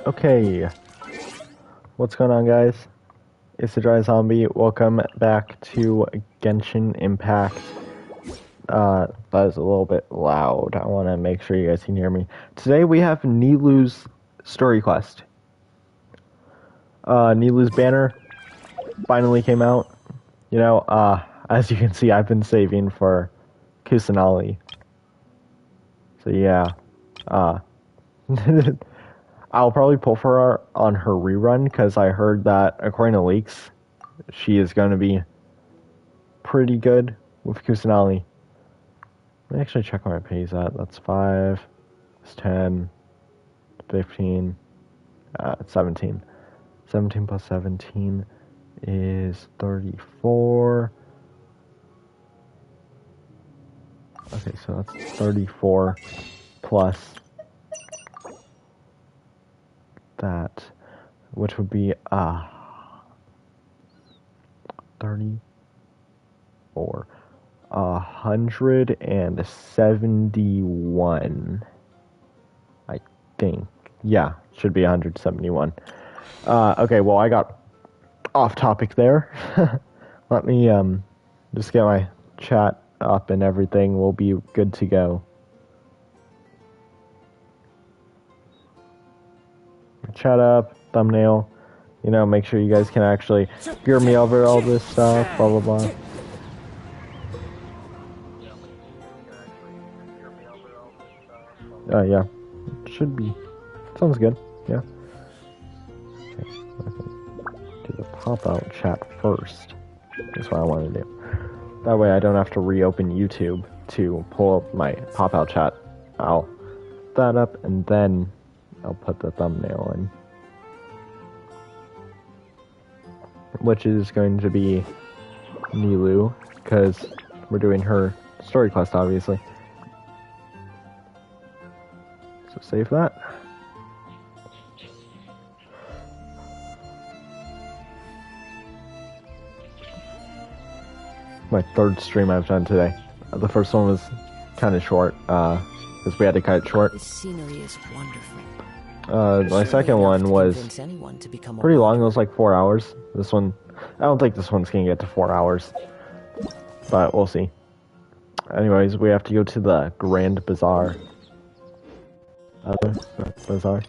Okay, what's going on, guys? It's the Dry Zombie. Welcome back to Genshin Impact. That is a little bit loud. I want to make sure you guys can hear me. Today we have Nilu's story quest. Nilu's banner finally came out. You know, as you can see, I've been saving for Kusanali. So yeah, I'll probably pull for her on her rerun because I heard that according to leaks, she is going to be pretty good with Kusanali. Let me actually check where my pay's at. That's 5, it's 10, 15, 17. 17 plus 17 is 34. Okay, so that's 34 plus that, which would be 34. 171. I think. Yeah, should be 171. Okay, well, I got off topic there. Let me just get my chat up and everything will be good to go. Chat up, thumbnail. You know, make sure you guys can actually hear me over all this stuff, blah blah blah. Yeah. Should be. Sounds good. Yeah. Okay. Do the pop-out chat first. That's what I want to do. That way I don't have to reopen YouTube to pull up my pop-out chat. I'll put that up and then I'll put the thumbnail in. Which is going to be Nilu, because we're doing her story quest, obviously. So save that. My third stream I've done today. The first one was kind of short, because we had to cut it short. This scenery is wonderful. My second one was pretty long. It was like 4 hours. This one, I don't think this one's gonna get to 4 hours, but we'll see. Anyways, we have to go to the Grand Bazaar. Bazaar?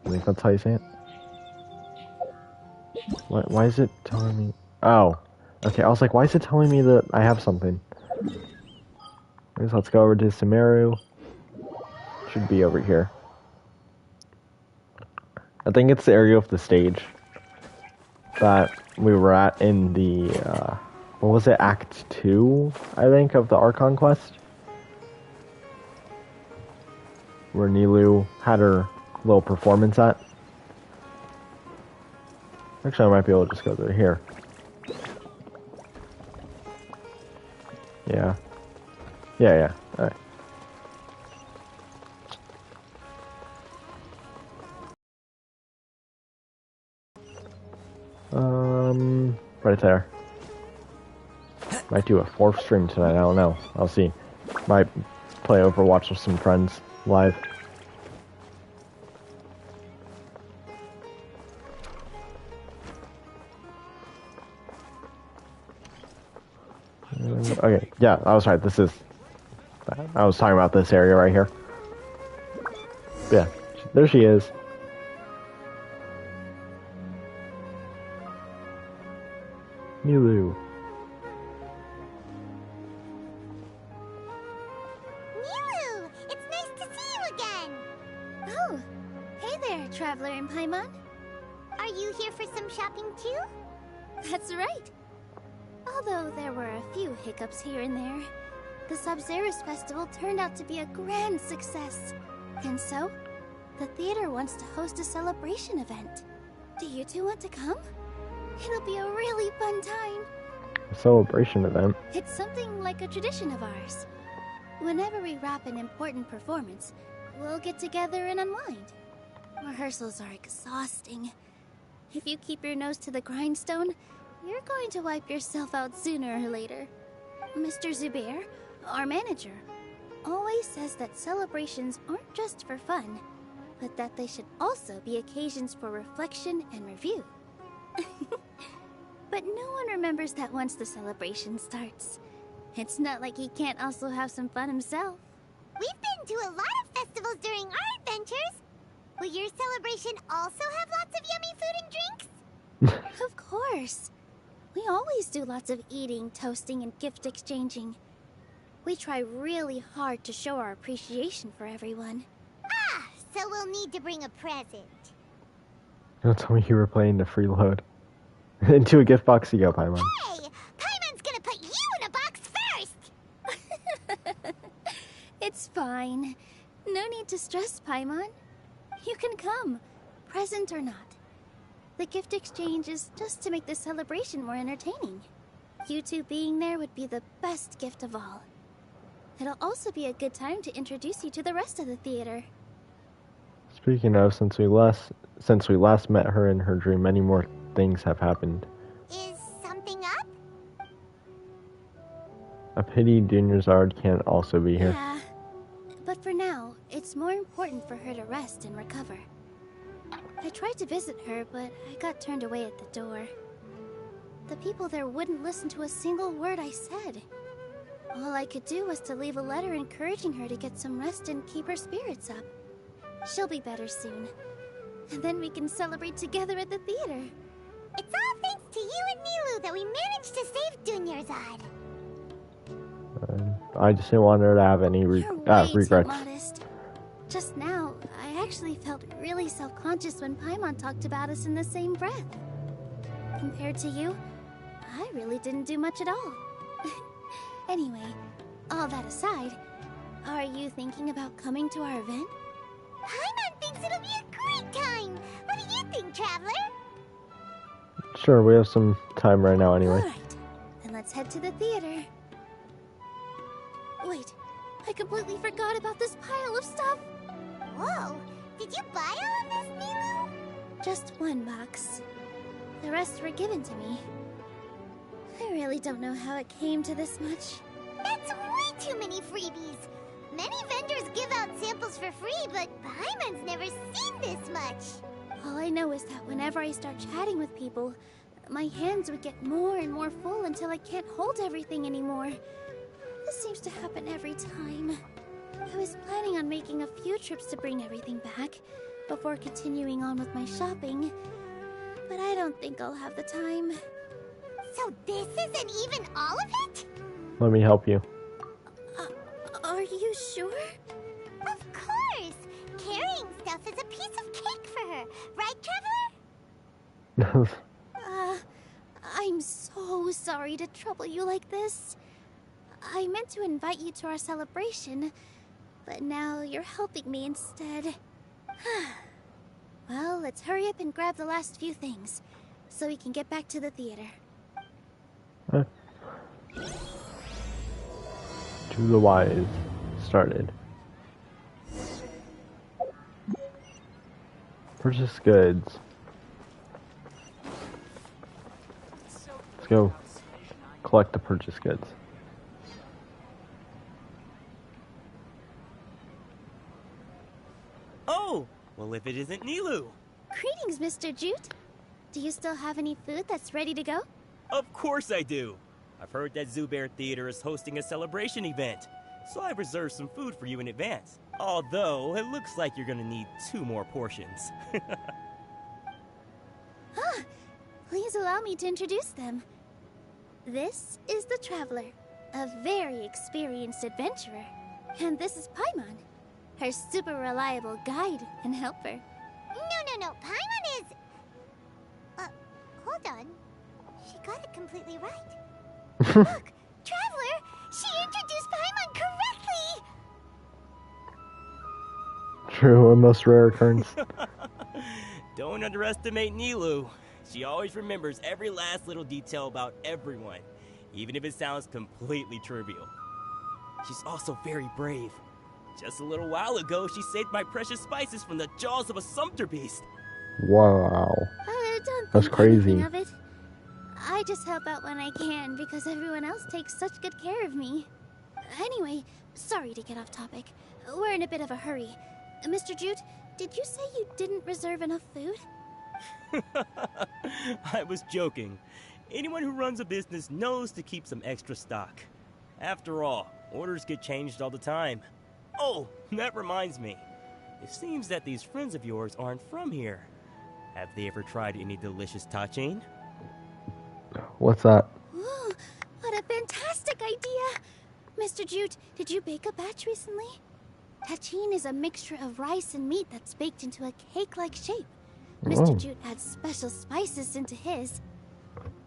I think that's how you say it. Why is it telling me? Oh, okay. I was like, why is it telling me that I have something? Anyways, let's go over to Sumeru. Should be over here. I think it's the area of the stage that we were at in the, what was it, Act 2, I think, of the Archon quest? Where Nilu had her little performance at. Actually, I might be able to just go through here. Yeah. Yeah. Alright. Right there. Might do a 4th stream tonight, I don't know. I'll see. Might play Overwatch with some friends live. Okay, yeah, I was right. I was talking about this area right here. Yeah, there she is. Nilu. Nilu! It's nice to see you again! Oh, hey there, Traveler in Paimon. Are you here for some shopping too? That's right. Although there were a few hiccups here and there, the Sub-Zerus Festival turned out to be a grand success. And so, the theater wants to host a celebration event. Do you two want to come? It'll be a really fun time. A celebration event? It's something like a tradition of ours. Whenever we wrap an important performance, we'll get together and unwind. Rehearsals are exhausting. If you keep your nose to the grindstone, you're going to wipe yourself out sooner or later. Mr. Zubair, our manager, always says that celebrations aren't just for fun. but that they should also be occasions for reflection and review. But no one remembers that once the celebration starts. It's not like he can't also have some fun himself. We've been to a lot of festivals during our adventures. Will your celebration also have lots of yummy food and drinks? Of course. We always do lots of eating, toasting, and gift exchanging. We try really hard to show our appreciation for everyone. Ah, so we'll need to bring a present. Don't tell me you were playing the freeload. Into a gift box you go, Paimon. Hey! Paimon's gonna put you in a box first! It's fine. No need to stress, Paimon. You can come, present or not. The gift exchange is just to make the celebration more entertaining. You two being there would be the best gift of all. It'll also be a good time to introduce you to the rest of the theater. Speaking of, since we last met her in her dream, many more things have happened. Is something up? A pity Dunyarzad can't also be here. Yeah, but for now, it's more important for her to rest and recover. I tried to visit her, but I got turned away at the door. The people there wouldn't listen to a single word I said. All I could do was to leave a letter encouraging her to get some rest and keep her spirits up. She'll be better soon. And then we can celebrate together at the theater. It's all thanks to you and Nilou that we managed to save Dunyarzad. I just didn't want her to have any You're way too regrets. modest. Just now, I actually felt really self-conscious when Paimon talked about us in the same breath. Compared to you, I really didn't do much at all. Anyway, all that aside, are you thinking about coming to our event? Paimon thinks it'll be a great time. What do you think, Traveler? Sure, we have some time right now anyway. Alright, then let's head to the theater. Wait, I completely forgot about this pile of stuff. Whoa, did you buy all of this, Nilou? Just one box. The rest were given to me. I really don't know how it came to this much. That's way too many freebies. Many vendors give out samples for free, but Paimon's never seen this much. All I know is that whenever I start chatting with people, my hands would get more and more full until I can't hold everything anymore. This seems to happen every time. I was planning on making a few trips to bring everything back before continuing on with my shopping, but I don't think I'll have the time. So this isn't even all of it? Let me help you. Are you sure? Of course! Carrying stuff is a piece of cake for her, right, Traveler? I'm so sorry to trouble you like this. I meant to invite you to our celebration, but now you're helping me instead. Well, let's hurry up and grab the last few things, so we can get back to the theater. To the Wise started. Purchase goods. Let's go collect the purchase goods. Oh! Well, if it isn't Nilou. Greetings, Mr. Jute. Do you still have any food that's ready to go? Of course I do. I've heard that Zubair Theater is hosting a celebration event, so I've reserved some food for you in advance. Although, it looks like you're gonna need 2 more portions. Please allow me to introduce them. This is the Traveler, a very experienced adventurer. And this is Paimon, her super reliable guide and helper. No, Paimon is... hold on. She got it completely right. Look, Traveler, she introduced Paimon correctly! True, a most rare occurrence. Don't underestimate Nilou. She always remembers every last little detail about everyone, even if it sounds completely trivial. She's also very brave. Just a little while ago, she saved my precious spices from the jaws of a sumpter beast. Wow. Don't That's think crazy. anything of it. I just help out when I can because everyone else takes such good care of me. Anyway, sorry to get off topic. We're in a bit of a hurry. Mr. Jute, did you say you didn't reserve enough food? I was joking. Anyone who runs a business knows to keep some extra stock. After all, orders get changed all the time. Oh, that reminds me. It seems that these friends of yours aren't from here. Have they ever tried any delicious tachin? What's that? Ooh, what a fantastic idea! Mr. Jute, did you bake a batch recently? Tachin is a mixture of rice and meat that's baked into a cake-like shape. Mr. Jute adds special spices into his.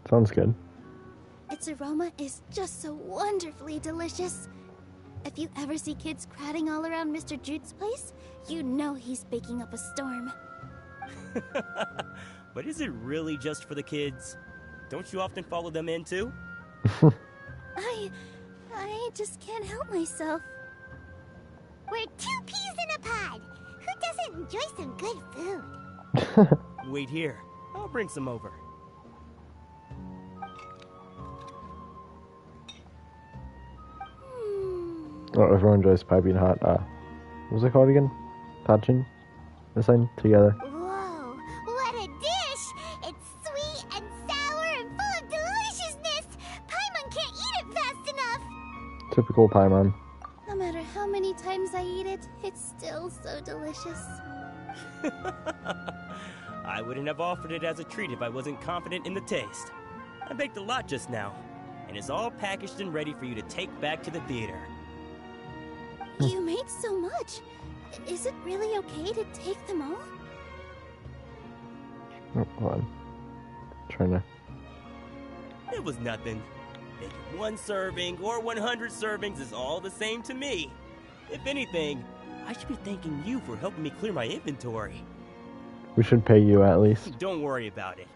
Sounds good. Its aroma is just so wonderfully delicious. If you ever see kids crowding all around Mr. Jute's place, you know he's baking up a storm. But is it really just for the kids? Don't you often follow them in too? I just can't help myself. We're 2 peas in a pod. Who doesn't enjoy some good food? Wait here. I'll bring some over. Oh, everyone enjoys piping hot. What was it called again? Tachin? This thing together. Whoa, what a dish! It's sweet and sour and full of deliciousness! Paimon can't eat it fast enough! Typical Paimon. No matter how many times I eat it, it's still so delicious. I wouldn't have offered it as a treat if I wasn't confident in the taste. I baked a lot just now, and it's all packaged and ready for you to take back to the theater. You made so much. Is it really okay to take them all? Oh, hold on. Trying to. It was nothing. Making 1 serving or 100 servings is all the same to me. If anything, I should be thanking you for helping me clear my inventory. We should pay you at least. Don't worry about it.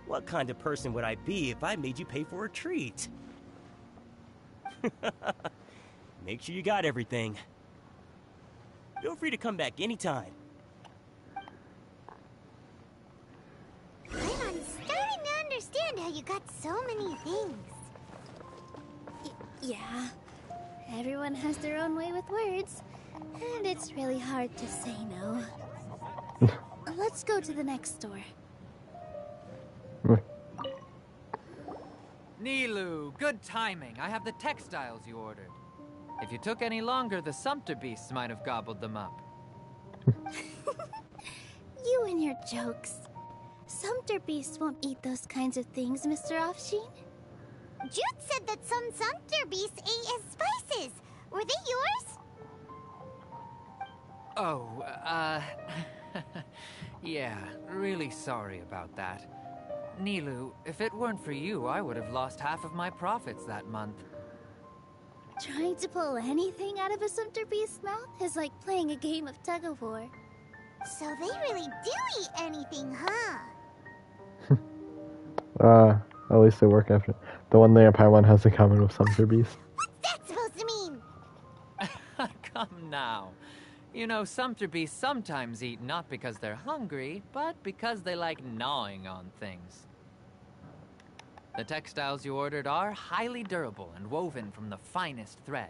What kind of person would I be if I made you pay for a treat? Make sure you got everything. Feel free to come back anytime. I'm starting to understand how you got so many things. Yeah. Everyone has their own way with words, and it's really hard to say no. Let's go to the next store. Nilu, good timing. I have the textiles you ordered. If you took any longer, the Sumpter beasts might have gobbled them up. You and your jokes. Sumpter beasts won't eat those kinds of things, Mr. Offsheen. Jude said that some Sumpter beasts ate his spices. Were they yours? Oh, yeah, really sorry about that. Nilu, if it weren't for you, I would have lost half of my profits that month. Trying to pull anything out of a Sumpter beast's mouth is like playing a game of tug-of-war. So they really do eat anything, huh? At least they work after. The one thing a Paimon has in common with Sumpter Beast. What's that supposed to mean? Come now. You know, Sumpter beasts sometimes eat not because they're hungry, but because they like gnawing on things. The textiles you ordered are highly durable and woven from the finest thread.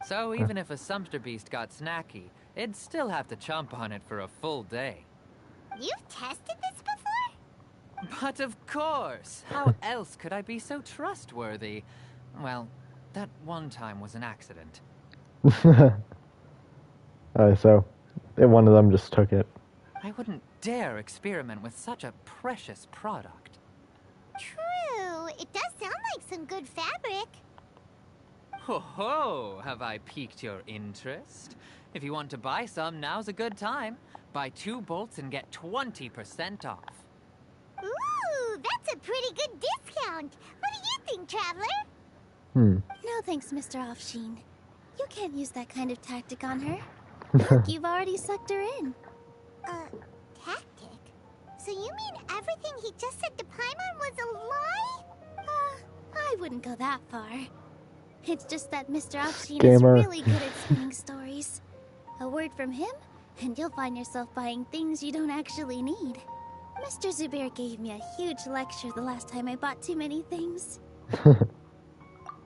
So even if a Sumpter beast got snacky, it'd still have to chomp on it for a full day. You've tested this before? But of course! How else could I be so trustworthy? Well, that one time was an accident. So one of them just took it. I wouldn't dare experiment with such a precious product. True. It does sound like some good fabric. Ho ho! Have I piqued your interest? If you want to buy some, now's a good time. Buy 2 bolts and get 20% off. Ooh, that's a pretty good discount. What do you think, Traveler? No thanks, Mr. Offsheen. You can't use that kind of tactic on her. Look, you've already sucked her in. Tactic? So you mean everything he just said to Paimon was a lie? I wouldn't go that far. It's just that Mr. Offsheen Gamer. is really good at spinning stories. A word from him, and you'll find yourself buying things you don't actually need. Mr. Zubair gave me a huge lecture the last time I bought too many things.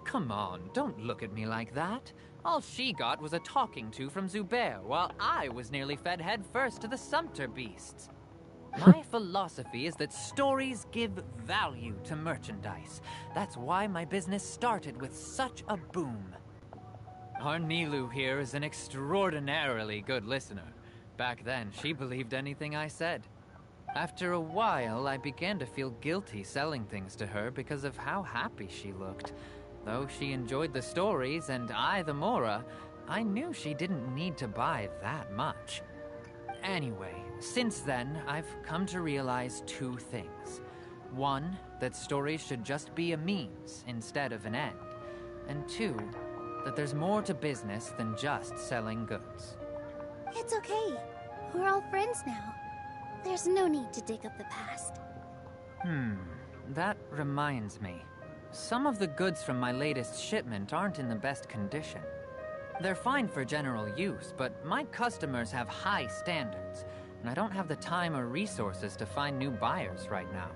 Come on, don't look at me like that. All she got was a talking to from Zubair, while I was nearly fed head first to the sumpter beasts. My philosophy is that stories give value to merchandise. That's why my business started with such a boom. Our Nilu here is an extraordinarily good listener. Back then, she believed anything I said. After a while, I began to feel guilty selling things to her because of how happy she looked. Though she enjoyed the stories and I the Mora, I knew she didn't need to buy that much. Anyway, since then, I've come to realize two things. One, that stories should just be a means instead of an end. And two, that there's more to business than just selling goods. It's okay. We're all friends now. There's no need to dig up the past. That reminds me. Some of the goods from my latest shipment aren't in the best condition. They're fine for general use, but my customers have high standards, and I don't have the time or resources to find new buyers right now.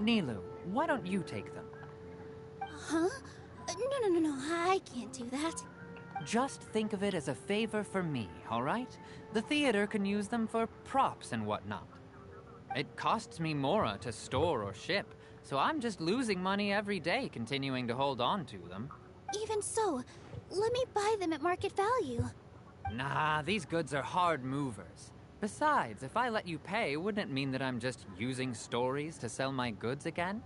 Nilu, why don't you take them? Huh? No, I can't do that. Just think of it as a favor for me, all right? The theater can use them for props and whatnot. It costs me Mora to store or ship, so I'm just losing money every day continuing to hold on to them. Even so, let me buy them at market value. Nah, these goods are hard movers. Besides, if I let you pay, wouldn't it mean that I'm just using stories to sell my goods again?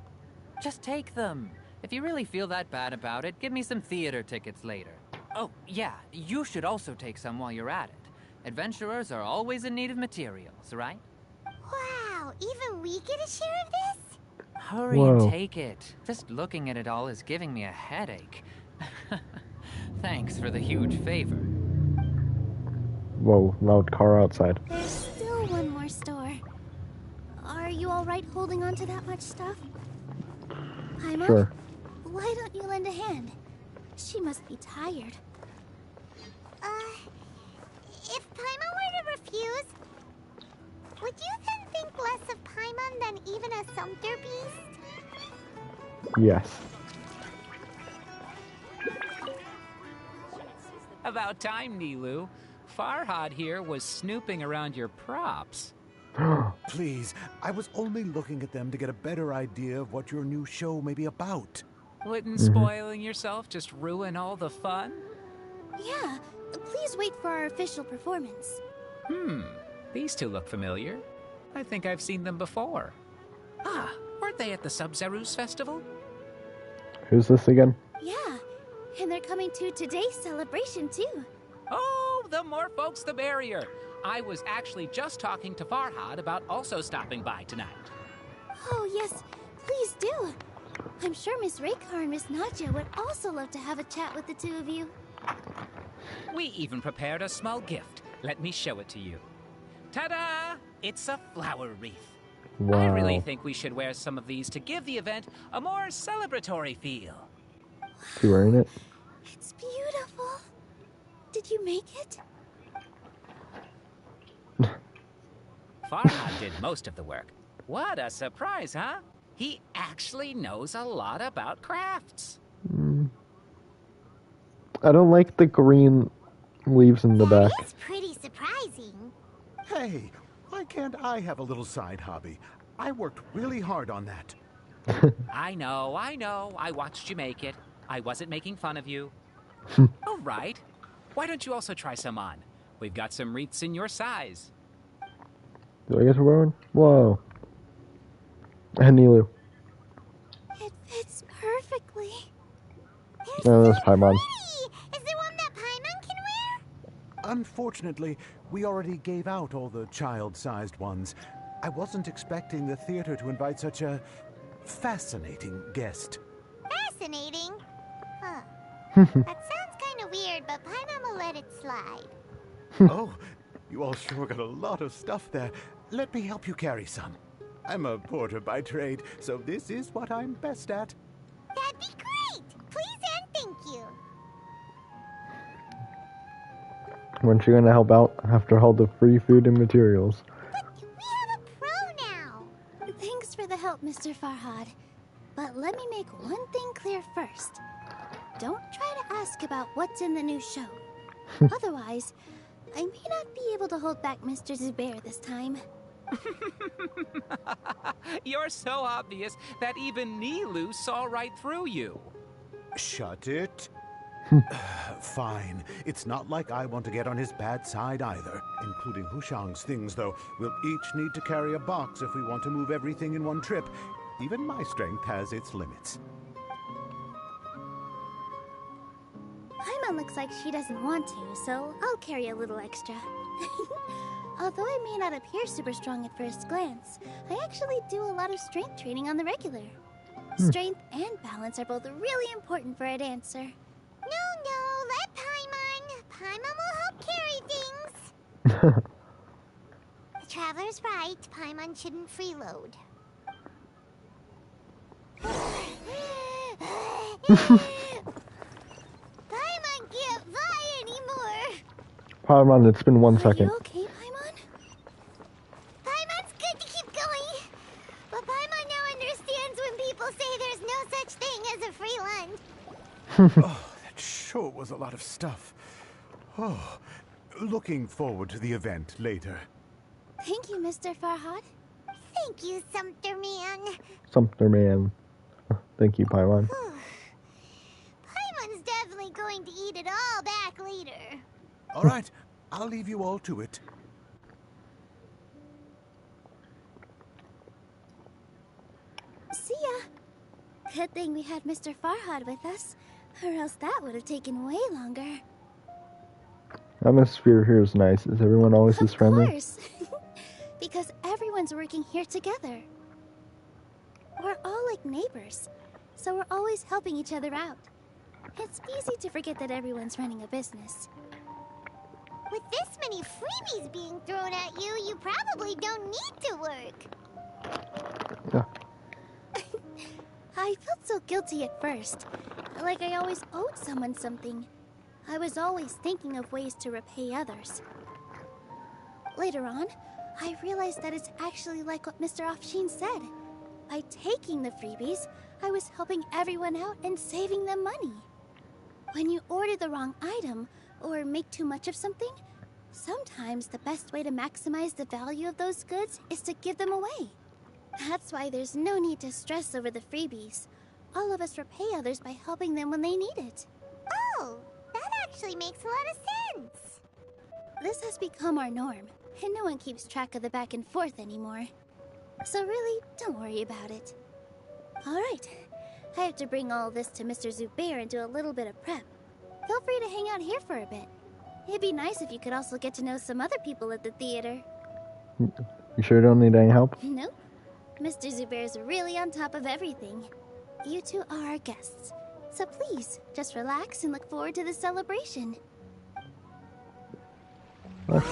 Just take them. If you really feel that bad about it, give me some theater tickets later. Oh, yeah, you should also take some while you're at it. Adventurers are always in need of materials, right? Wow, even we get a share of this? Hurry Whoa. and take it. Just looking at it all is giving me a headache. Thanks for the huge favor. Whoa, loud car outside. There's still one more store. Are you alright holding on to that much stuff? Paimon? Sure. Why don't you lend a hand? She must be tired. If Paimon were to refuse, would you then think less of Paimon than even a sumpter beast? Yes. About time, Nilu. Farhad here was snooping around your props. Please, I was only looking at them to get a better idea of what your new show may be about. Wouldn't spoiling yourself just ruin all the fun? Yeah, please wait for our official performance. These two look familiar. I think I've seen them before. Ah, weren't they at the Sub-Zerus festival? Who's this again? Yeah, and they're coming to today's celebration too. Oh, the more folks the merrier. I was actually just talking to Farhad about also stopping by tonight. Oh yes, please do. I'm sure Miss Raykar and Miss Nadja would also love to have a chat with the two of you. We even prepared a small gift. Let me show it to you. Ta-da! It's a flower wreath. Wow. I really think we should wear some of these to give the event a more celebratory feel. You wearing it? It's beautiful. Did you make it? Farhad did most of the work. What a surprise, huh? He actually knows a lot about crafts. I don't like the green leaves in the back. That is pretty surprising. Hey, why can't I have a little side hobby? I worked really hard on that. I know. I watched you make it. I wasn't making fun of you. All right. Why don't you also try some on? We've got some wreaths in your size. Do I get to wear one? Whoa. And Nilu. It fits perfectly. No, that's Paimon. Pretty! Is there one that Paimon can wear? Unfortunately, we already gave out all the child-sized ones. I wasn't expecting the theater to invite such a fascinating guest. Fascinating. Huh. That sounds kind of weird, but Paimon will let it slide. Oh, you all sure got a lot of stuff there. Let me help you carry some. I'm a porter by trade, so this is what I'm best at. That'd be great! Please and thank you. Weren't you gonna help out after all the free food and materials? But we have a pro now. Thanks for the help, Mr. Farhad. But let me make one thing clear first. don't try to ask about what's in the new show. Otherwise, I may not be able to hold back Mr. Zubair this time. You're so obvious that even Nilu saw right through you. Shut it. Fine. It's not like I want to get on his bad side either. Including Hushang's things, though. We'll each need to carry a box if we want to move everything in one trip. Even my strength has its limits. Paimon looks like she doesn't want to, so I'll carry a little extra. Although I may not appear super strong at first glance, I actually do a lot of strength training on the regular. Strength and balance are both really important for a dancer. No, let Paimon. Paimon will help carry things. The Traveler's right. Paimon shouldn't freeload. Paimon can't fly anymore. Paimon, it's been 1 Are second. you okay, Paimon? Paimon's good to keep going. But Paimon now understands when people say there's no such thing as a free lunch. Oh, that sure was a lot of stuff. Oh, looking forward to the event later. Thank you, Mr. Farhad. Thank you, Sumter Man. Sumter Man. Thank you, Paimon. Paimon's definitely going to eat it all back later. All right, I'll leave you all to it. See ya. Good thing we had Mr. Farhad with us, or else that would have taken way longer. Atmosphere here is nice. Is everyone always this friendly? Of course. Because everyone's working here together. We're all like neighbors, so we're always helping each other out. It's easy to forget that everyone's running a business. With this many freebies being thrown at you, you probably don't need to work. Yeah. I felt so guilty at first, like I always owed someone something. I was always thinking of ways to repay others. Later on, I realized that it's actually like what Mr. Afshin said. By taking the freebies, I was helping everyone out and saving them money. When you order the wrong item, or make too much of something, sometimes the best way to maximize the value of those goods is to give them away. That's why there's no need to stress over the freebies. All of us repay others by helping them when they need it. Oh, that actually makes a lot of sense. This has become our norm, and no one keeps track of the back and forth anymore. So really, don't worry about it. Alright, I have to bring all this to Mr. Zubair and do a little bit of prep. Feel free to hang out here for a bit. It'd be nice if you could also get to know some other people at the theater. You sure don't need any help? Nope. Mr. Zubair's really on top of everything. You two are our guests. So please, just relax and look forward to the celebration. Wow,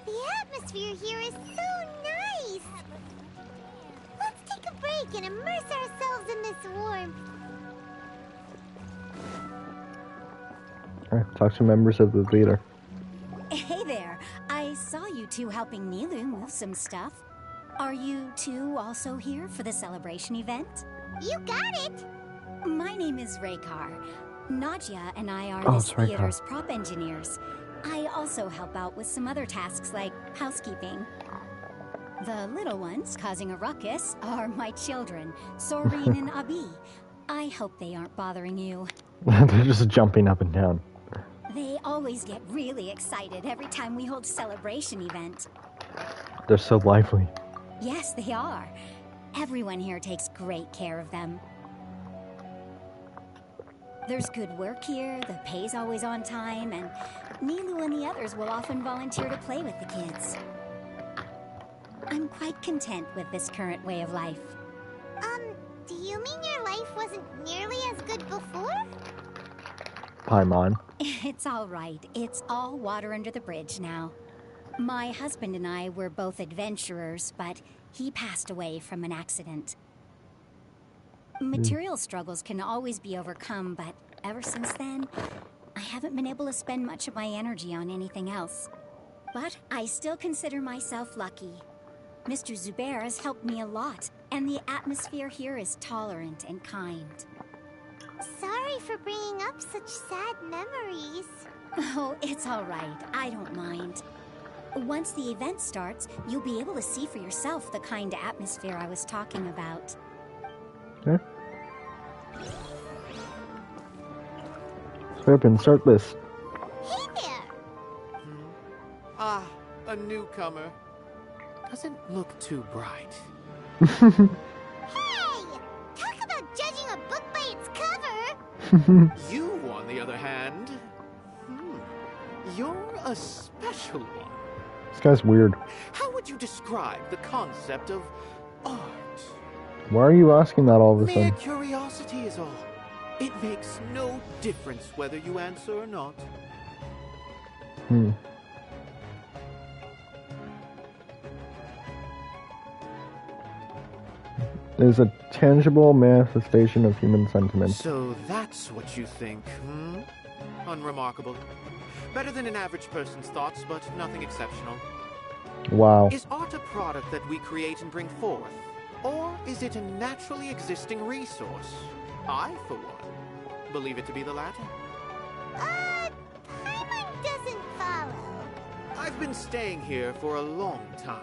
the atmosphere here is so nice. Let's take a break and immerse ourselves in this warmth. Alright, talk to members of the theater. Hey there. I saw you two helping Nilu move some stuff. Are you two also here for the celebration event? You got it. My name is Raykar. Nadia and I are Oh, this it's Raykar. theater's prop engineers. I also help out with some other tasks like housekeeping. The little ones causing a ruckus are my children, Soreen and Abi. I hope they aren't bothering you. They're just jumping up and down. They always get really excited every time we hold a celebration event. They're so lively. Yes, they are. Everyone here takes great care of them. There's good work here, the pay's always on time, and Nilu and the others will often volunteer to play with the kids. I'm quite content with this current way of life. Do you mean your life wasn't nearly as good before? Paimon. It's all right. It's all water under the bridge now. My husband and I were both adventurers, but he passed away from an accident. Material struggles can always be overcome, but ever since then, I haven't been able to spend much of my energy on anything else. But I still consider myself lucky. Mr. Zubair has helped me a lot, and the atmosphere here is tolerant and kind. Sorry for bringing up such sad memories. Oh, it's all right. I don't mind. Once the event starts, you'll be able to see for yourself the kind of atmosphere I was talking about. Okay. Hurry up and start this. Hey there! Ah, a newcomer. Doesn't look too bright. Hey! Talk about judging a book by its cover! You, on the other hand, you're a special one. This guy's weird. How would you describe the concept of art? Why are you asking that all of a Mere sudden? curiosity is all. It makes no difference whether you answer or not. Is a tangible manifestation of human sentiment. So that's what you think, Unremarkable. Better than an average person's thoughts, but nothing exceptional. Wow. Is art a product that we create and bring forth? Or is it a naturally existing resource? I, for one, believe it to be the latter. Paimon doesn't follow. I've been staying here for a long time.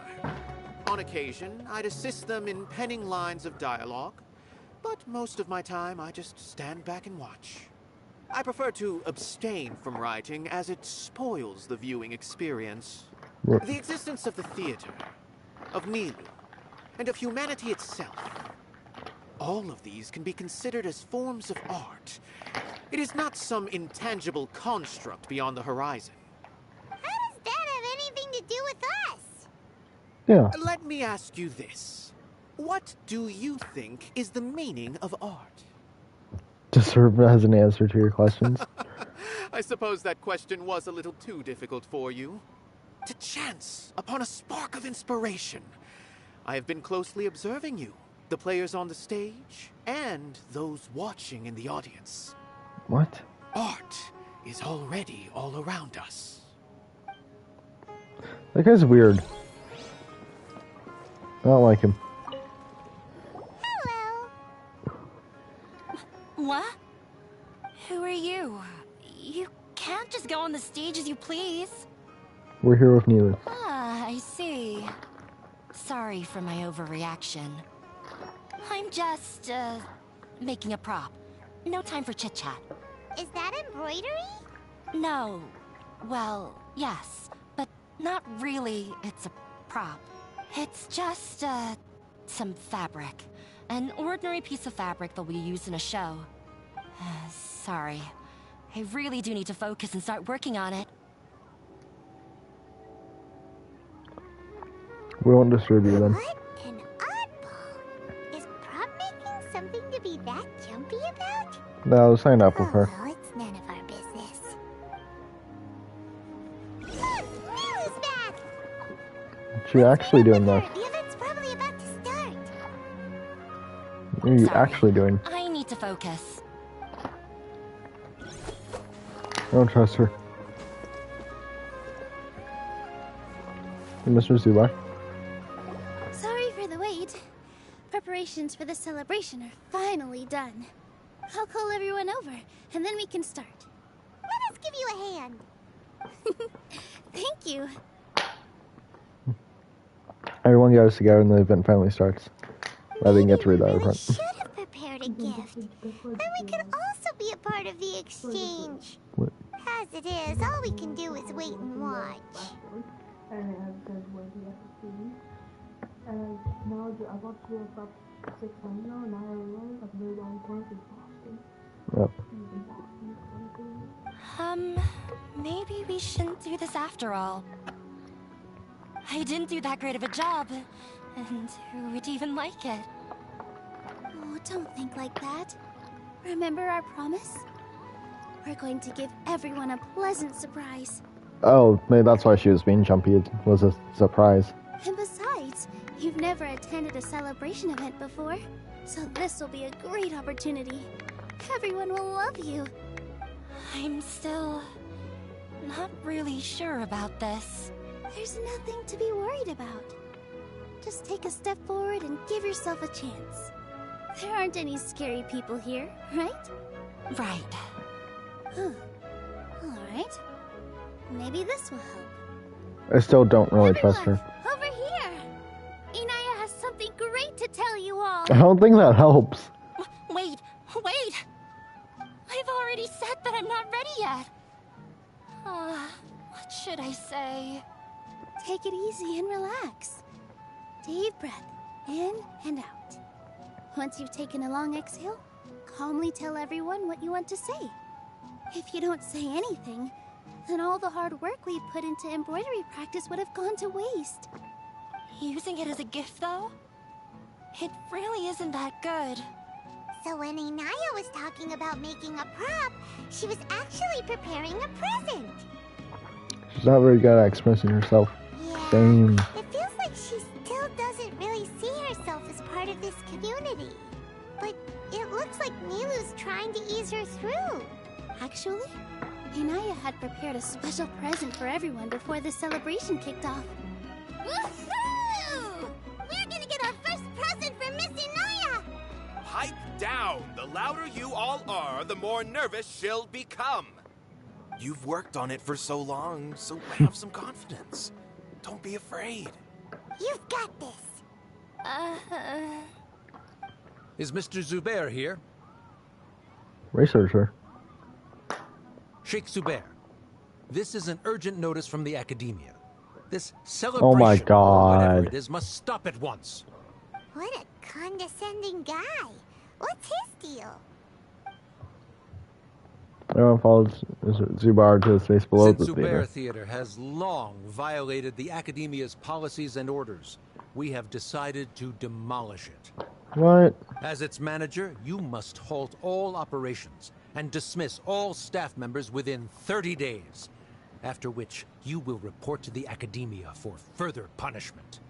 On occasion, I'd assist them in penning lines of dialogue, but most of my time I just stand back and watch. I prefer to abstain from writing as it spoils the viewing experience. What? The existence of the theater, of Nilu, and of humanity itself. All of these can be considered as forms of art. It is not some intangible construct beyond the horizon. How does that have anything to do with us? Yeah. Let me ask you this. What do you think is the meaning of art? To serve as an answer to your questions. I suppose that question was a little too difficult for you. To chance upon a spark of inspiration. I have been closely observing you, the players on the stage, and those watching in the audience. What? Art is already all around us. That guy's weird. I don't like him. Hello. What? Who are you? You can't just go on the stage as you please. We're here with Nilu. Ah, I see. Sorry for my overreaction. I'm just, making a prop. No time for chit-chat. Is that embroidery? No. Well, yes. But not really. It's a prop. It's just, some fabric. An ordinary piece of fabric that we use in a show. Sorry. I really do need to focus and start working on it. We won't disturb you then. What an oddball. Is prop making something to be that jumpy about? No, sign up with Oh, her. well, it's none of our business. Look, Nilu's back! She actually doing this? The event's probably about to start. What are you Sorry. actually doing? I need to focus. I don't trust her. Hey, Mr. Zubai. Sorry for the wait. Preparations for the celebration are finally done. I'll call everyone over, and then we can start. Let us give you a hand. Thank you. Everyone goes together and the event finally starts. I didn't get to read that We over front. should have prepared a gift. Then we could also be a part of the exchange. What? As it is, all we can do is wait and watch. Yep. Maybe we shouldn't do this after all. I didn't do that great of a job, and who would even like it? Oh, don't think like that. Remember our promise? We're going to give everyone a pleasant surprise. Oh, maybe that's why she was being jumpy. It was a surprise. And besides, you've never attended a celebration event before, so this will be a great opportunity. Everyone will love you. I'm still not really sure about this. There's nothing to be worried about. Just take a step forward and give yourself a chance. There aren't any scary people here, right? Right. Alright. Maybe this will help. I still don't really trust her. Over here! Inaya has something great to tell you all. I don't think that helps. Wait! I've already said that I'm not ready yet. What should I say? Take it easy and relax. Deep breath, in and out. Once you've taken a long exhale, calmly tell everyone what you want to say. If you don't say anything, then all the hard work we put into embroidery practice would have gone to waste. Using it as a gift, though? It really isn't that good. So when Inaya was talking about making a prop, she was actually preparing a present. She's not very good at expressing herself. Yeah, Damn. it feels like she still doesn't really see herself as part of this community. But it looks like Nilu's trying to ease her through. Actually, Inaya had prepared a special present for everyone before the celebration kicked off. Woohoo! We're gonna get our first present from Miss Inaya! Pipe down! The louder you all are, the more nervous she'll become. You've worked on it for so long, so have some confidence. Don't be afraid. You've got this. Is Mr. Zubair here? Researcher. Sheikh Zubair, this is an urgent notice from the academia. This celebration, Oh my or whatever God. it is, must stop at once. What a condescending guy. What's his deal? Everyone follows Zubar to the space below Since the Zubair theater. Theater has long violated the academia's policies and orders, we have decided to demolish it. What? As its manager, you must halt all operations and dismiss all staff members within 30 days, after which you will report to the academia for further punishment.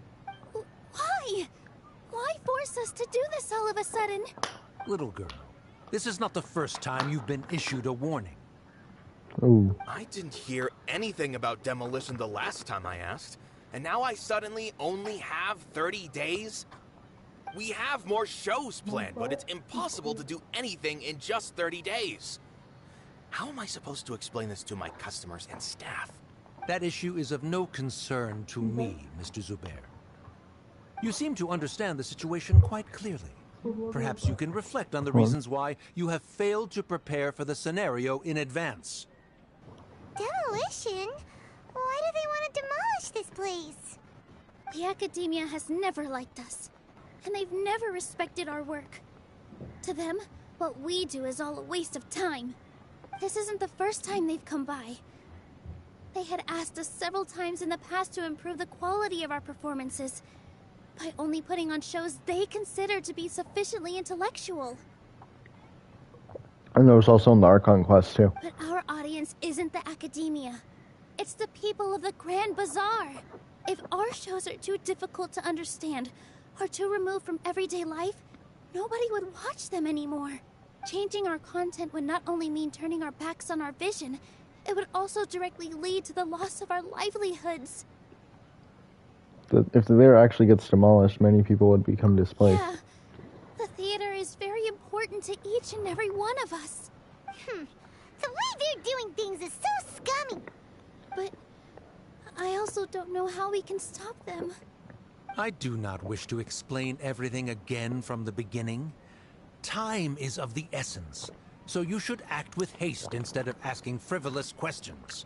Why? Why force us to do this all of a sudden? Little girl, this is not the first time you've been issued a warning. Ooh. I didn't hear anything about demolition the last time I asked, and now I suddenly only have 30 days? We have more shows planned, but it's impossible to do anything in just 30 days. How am I supposed to explain this to my customers and staff? That issue is of no concern to me, Mr. Zubair. You seem to understand the situation quite clearly. Perhaps you can reflect on the reasons why you have failed to prepare for the scenario in advance. Demolition? Why do they want to demolish this place? The academia has never liked us, and they've never respected our work. To them, what we do is all a waste of time. This isn't the first time they've come by. They had asked us several times in the past to improve the quality of our performances by only putting on shows they consider to be sufficiently intellectual. And there was also in the Archon quest too. But our audience isn't the academia. It's the people of the Grand Bazaar. If our shows are too difficult to understand or too removed from everyday life, nobody would watch them anymore. Changing our content would not only mean turning our backs on our vision, it would also directly lead to the loss of our livelihoods. If the theater actually gets demolished, many people would become displaced. Yeah, the theater is very important to each and every one of us. The way they're doing things is so scummy. But I also don't know how we can stop them. I do not wish to explain everything again from the beginning. Time is of the essence, so you should act with haste instead of asking frivolous questions.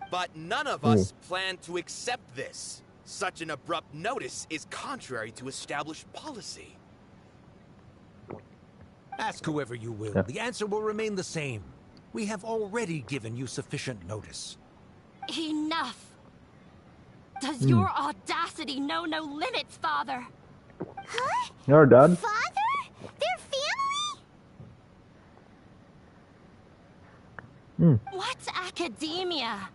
But none of us plan to accept this. Such an abrupt notice is contrary to established policy. Ask whoever you will. Yeah. The answer will remain the same. We have already given you sufficient notice. Enough! Does your audacity know no limits, Father? Huh? You're done? Father? Their family? What's academia?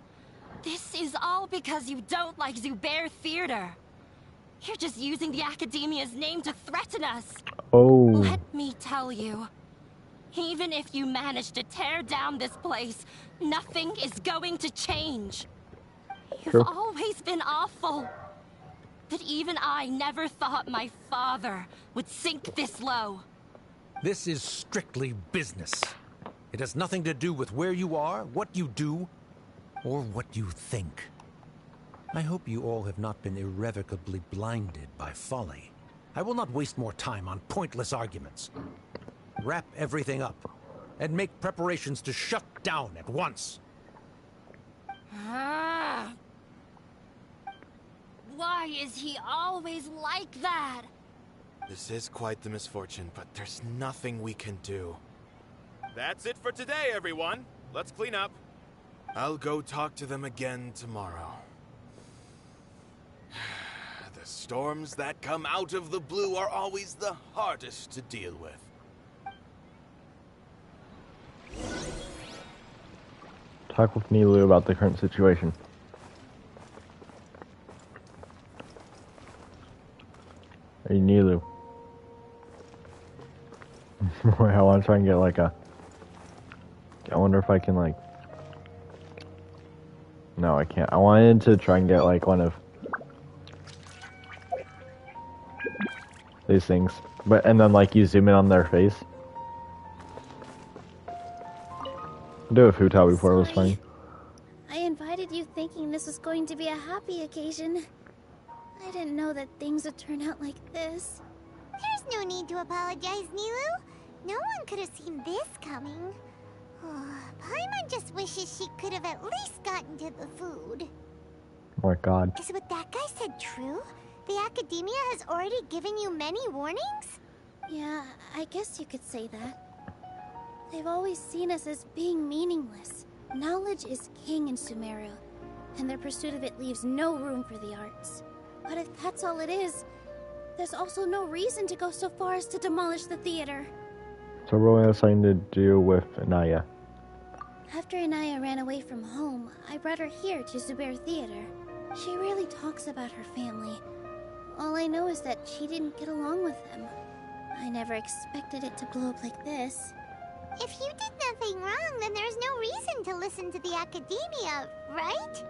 This is all because you don't like Zubair Theater. You're just using the academia's name to threaten us. Oh. Let me tell you, even if you manage to tear down this place, nothing is going to change. You've True. always been awful. But even I never thought my father would sink this low. This is strictly business. It has nothing to do with where you are, what you do, or what you think. I hope you all have not been irrevocably blinded by folly. I will not waste more time on pointless arguments. Wrap everything up, and make preparations to shut down at once. Why is he always like that? This is quite the misfortune, but there's nothing we can do. That's it for today, everyone. Let's clean up. I'll go talk to them again tomorrow. The storms that come out of the blue are always the hardest to deal with. Talk with Nilu about the current situation. Hey, Nilu. Wait, I want to try and get like a... I wonder if I can like... No, I can't. I wanted to try and get like one of these things. And then like you zoom in on their face. Do a futal before it was funny. I invited you thinking this was going to be a happy occasion. I didn't know that things would turn out like this. There's no need to apologize, Nilu. No one could have seen this coming. Paimon just wishes she could have at least gotten to the food. Oh my god. Is what that guy said true? The Academia has already given you many warnings? Yeah, I guess you could say that. They've always seen us as being meaningless. Knowledge is king in Sumeru, and their pursuit of it leaves no room for the arts. But if that's all it is, there's also no reason to go so far as to demolish the theater. So we're going to have something to do with Inaya. After Inaya ran away from home, I brought her here to Zubair Theater. She rarely talks about her family. All I know is that she didn't get along with them. I never expected it to blow up like this. If you did nothing wrong, then there's no reason to listen to the Academia, right?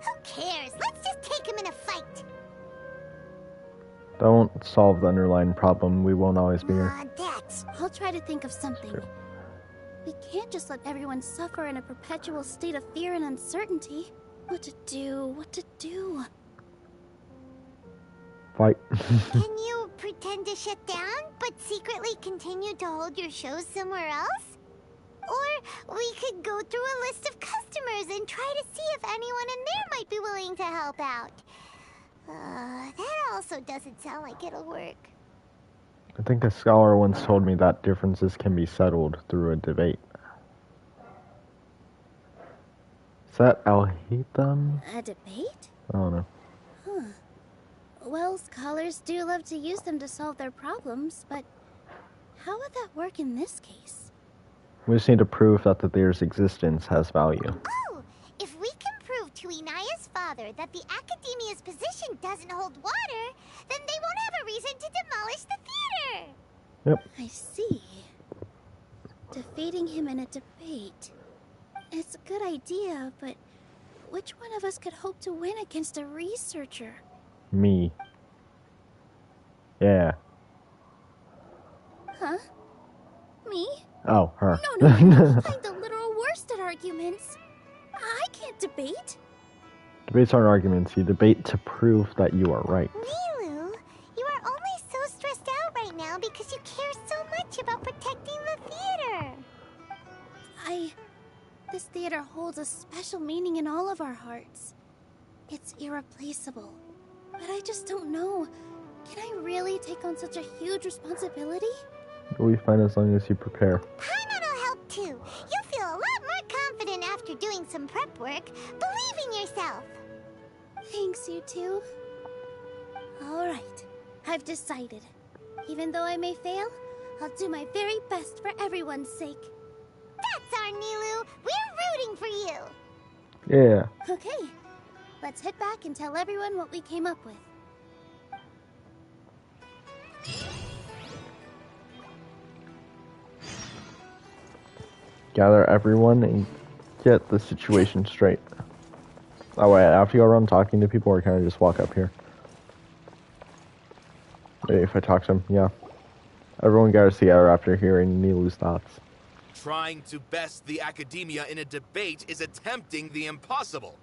Who cares? Let's just take him in a fight. Don't solve the underlying problem. We won't always be here. I'll try to think of something. Sure. We can't just let everyone suffer in a perpetual state of fear and uncertainty. What to do? Fight. Can you pretend to shut down, but secretly continue to hold your shows somewhere else? Or we could go through a list of customers and try to see if anyone in there might be willing to help out. That also doesn't sound like it'll work. I think a scholar once told me that differences can be settled through a debate. Is that Rythm? A debate? I don't know. Huh. Well, scholars do love to use them to solve their problems, but how would that work in this case? We just need to prove that the theater's existence has value. Oh! If we can prove to Inaya's father that the Academia's position doesn't hold water, then they won't have a reason to demolish the theater! Yep. I see. Defeating him in a debate. It's a good idea, but which one of us could hope to win against a researcher? Me. Yeah. Huh? Me? Oh, her. No. I'm the literal worst at arguments. I can't debate. Debates aren't arguments. You debate to prove that you are right. Nilu, you are only so stressed out right now because you care so much about protecting the theater. This theater holds a special meaning in all of our hearts. It's irreplaceable. But I just don't know. Can I really take on such a huge responsibility? You'll be fine as long as you prepare. Paimon will help too. You'll feel a lot more confident after doing some prep work. Believe in yourself. Thanks, you two. Alright, I've decided. Even though I may fail, I'll do my very best for everyone's sake. That's our Nilu. We're rooting for you. Yeah. Okay, let's head back and tell everyone what we came up with. Gather everyone and get the situation straight. Oh wait, after you go around talking to people, or can I just walk up here? Maybe if I talk to them, yeah. Everyone gathers together after hearing Nilu's thoughts. Trying to best the academia in a debate is attempting the impossible.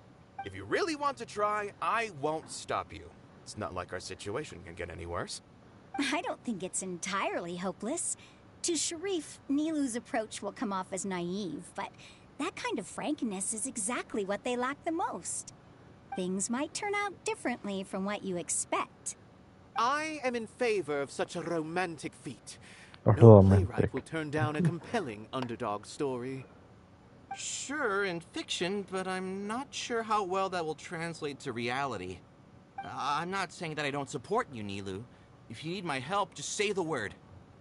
If you really want to try, I won't stop you. It's not like our situation can get any worse. I don't think it's entirely hopeless. To Sharif, Nilu's approach will come off as naive, but that kind of frankness is exactly what they lack the most. Things might turn out differently from what you expect. I am in favor of such a romantic feat. Oh, No romantic. playwright will turn down a compelling underdog story. Sure, in fiction, but I'm not sure how well that will translate to reality. I'm not saying that I don't support you, Nilu. If you need my help, just say the word.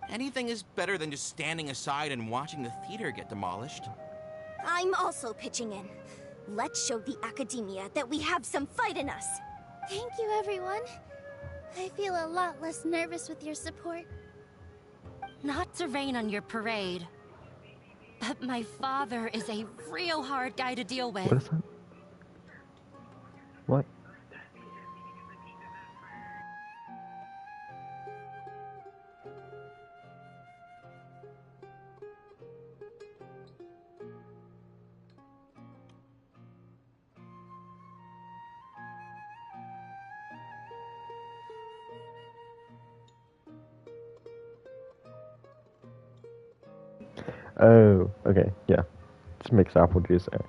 Anything is better than just standing aside and watching the theater get demolished. I'm also pitching in. Let's show the academia that we have some fight in us. Thank you, everyone. I feel a lot less nervous with your support. Not to rain on your parade, but my father is a real hard guy to deal with. What is that? What? Oh, okay, yeah. Just mix apple juice there.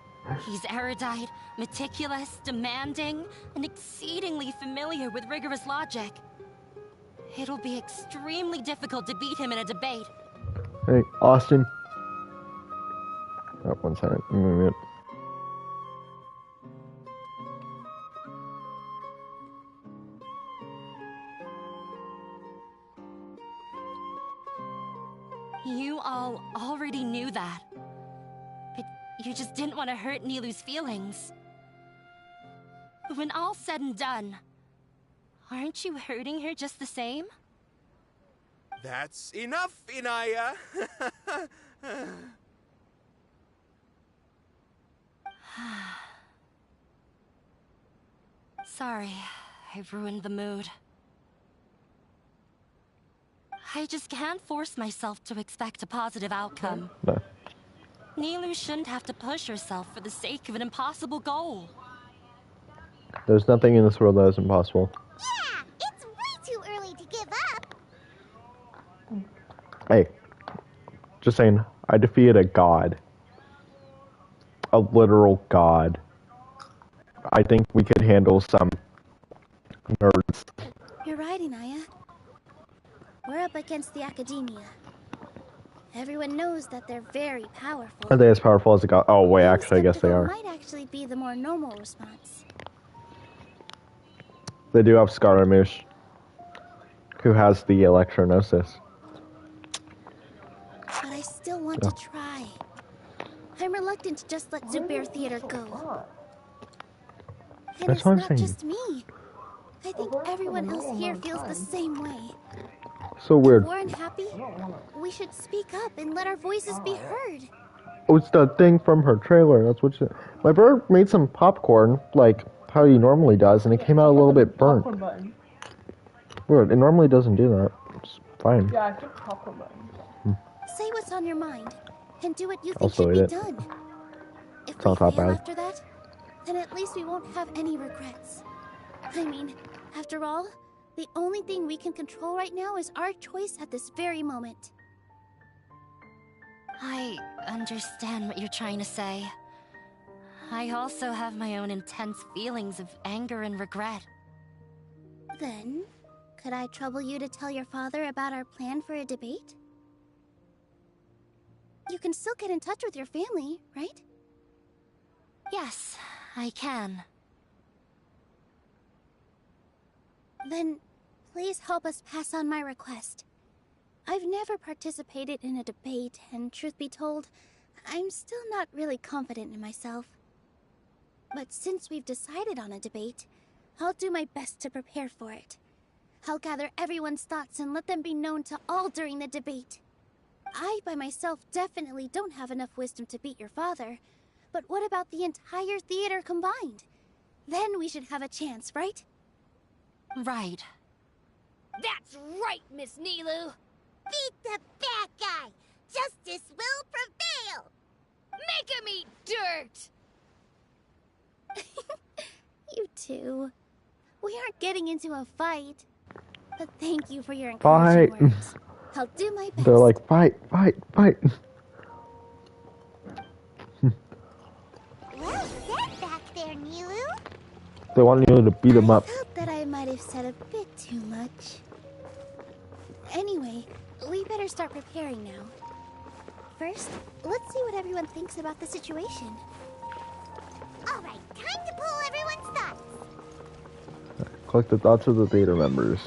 He's erudite, meticulous, demanding, and exceedingly familiar with rigorous logic. It'll be extremely difficult to beat him in a debate. Hey, Austin. Oh, 1 second. I'm gonna mute. You all already knew that. But you just didn't want to hurt Nilu's feelings. When all's said and done, aren't you hurting her just the same? That's enough, Inaya. Sorry, I ruined the mood. I just can't force myself to expect a positive outcome. No. Nilu shouldn't have to push herself for the sake of an impossible goal. There's nothing in this world that is impossible. Yeah, it's way too early to give up. Hey, just saying, I defeated a god. A literal god. I think we could handle some nerds. You're right, Inaya. We're up against the academia. Everyone knows that they're very powerful. Are they as powerful as a god? Oh, wait, Being actually, I guess they skeptical are. might actually be the more normal response. They do have Scaramouche, who has the electronosis. But I still want to try. I'm reluctant to just let Zubair Theater go. And That's it's what I'm not saying. just me. I think everyone else here feels the same way. So weird. If we're unhappy, we should speak up and let our voices be heard. Oh, it's the thing from her trailer. That's what she... My brother made some popcorn, like how he normally does, and it came out a little bit burnt. Weird. It normally doesn't do that. It's fine. Yeah, I took popcorn button. Say what's on your mind, and do what you think Also should be eat it. done. If It's we not that fail bad. after that, then at least we won't have any regrets. I mean, after all, the only thing we can control right now is our choice at this very moment. I understand what you're trying to say. I also have my own intense feelings of anger and regret. Then, could I trouble you to tell your father about our plan for a debate? You can still get in touch with your family, right? Yes, I can. Then, please help us pass on my request. I've never participated in a debate, and truth be told, I'm still not really confident in myself. But since we've decided on a debate, I'll do my best to prepare for it. I'll gather everyone's thoughts and let them be known to all during the debate. I, by myself, definitely don't have enough wisdom to beat your father, but what about the entire theater combined? Then we should have a chance, right? Right. That's right, Miss Nilu! Beat the bad guy! justice will prevail! Make him eat dirt! You two. We aren't getting into a fight. But thank you for your encouraging Fight. words. I'll do my best. They're like, fight, fight, fight. Well said back there, Nilu. They want you to beat them up. I felt that I might have said a bit too much. Anyway, we better start preparing now. First, let's see what everyone thinks about the situation. All right, time to pull everyone's thoughts. Collect the thoughts of the theater members.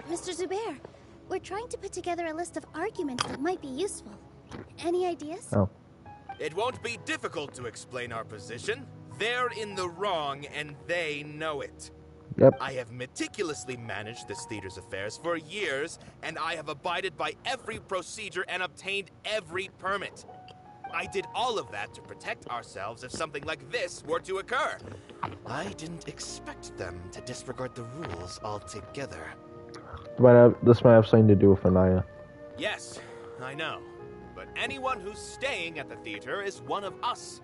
Mr. Zubair, we're trying to put together a list of arguments that might be useful. Any ideas? Oh. It won't be difficult to explain our position. They're in the wrong, and they know it. Yep. I have meticulously managed this theater's affairs for years, and I have abided by every procedure and obtained every permit. I did all of that to protect ourselves if something like this were to occur. I didn't expect them to disregard the rules altogether. This might have something to do with Anaya. Yes, I know. But anyone who's staying at the theater is one of us.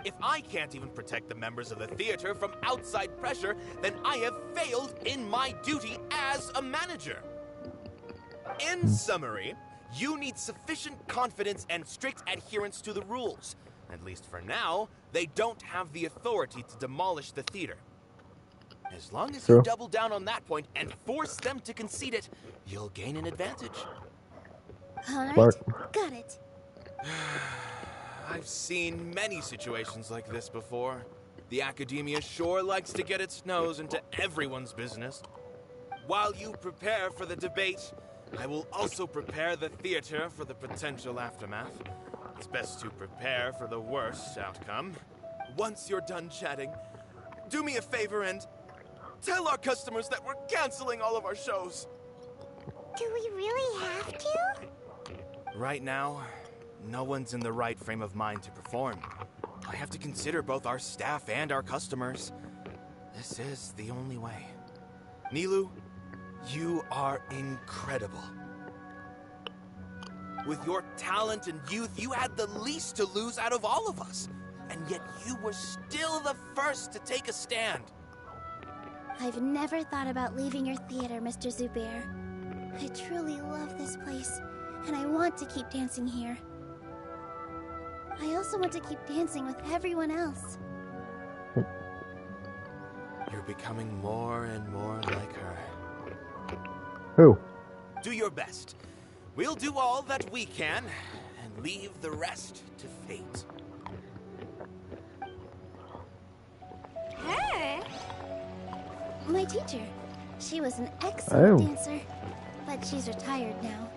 If I can't even protect the members of the theater from outside pressure, then I have failed in my duty as a manager. In summary, you need sufficient confidence and strict adherence to the rules. At least for now, they don't have the authority to demolish the theater. As long as you double down on that point and force them to concede it, you'll gain an advantage. Alright, got it. I've seen many situations like this before. The academia sure likes to get its nose into everyone's business. While you prepare for the debate, I will also prepare the theater for the potential aftermath. It's best to prepare for the worst outcome. Once you're done chatting, do me a favor and tell our customers that we're canceling all of our shows. Do we really have to? Right now, no one's in the right frame of mind to perform. I have to consider both our staff and our customers. This is the only way. Nilu, you are incredible. With your talent and youth, you had the least to lose out of all of us. And yet you were still the first to take a stand. I've never thought about leaving your theater, Mr. Zubair. I truly love this place, and I want to keep dancing here. I also want to keep dancing with everyone else. You're becoming more and more like her. Who? Do your best. We'll do all that we can, and leave the rest to fate. Her? My teacher. She was an excellent dancer, but she's retired now.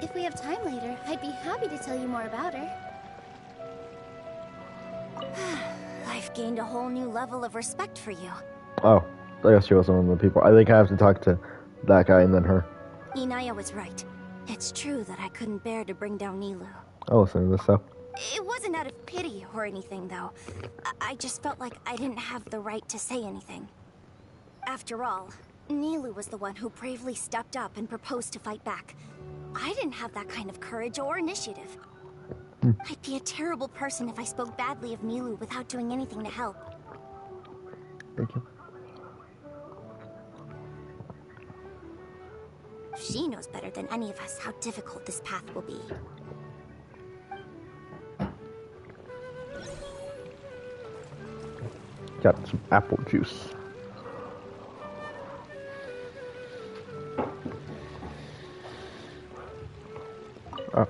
If we have time later, I'd be happy to tell you more about her. I've gained a whole new level of respect for you. Oh, I guess she was one of the people. I think I have to talk to that guy and then her. Inaya was right. It's true that I couldn't bear to bring down Nilu. I'll listen to this stuff. It wasn't out of pity or anything, though. I just felt like I didn't have the right to say anything. After all, Nilu was the one who bravely stepped up and proposed to fight back. I didn't have that kind of courage or initiative. I'd be a terrible person if I spoke badly of Nilu without doing anything to help. Thank you. She knows better than any of us how difficult this path will be. Got some apple juice. Oh,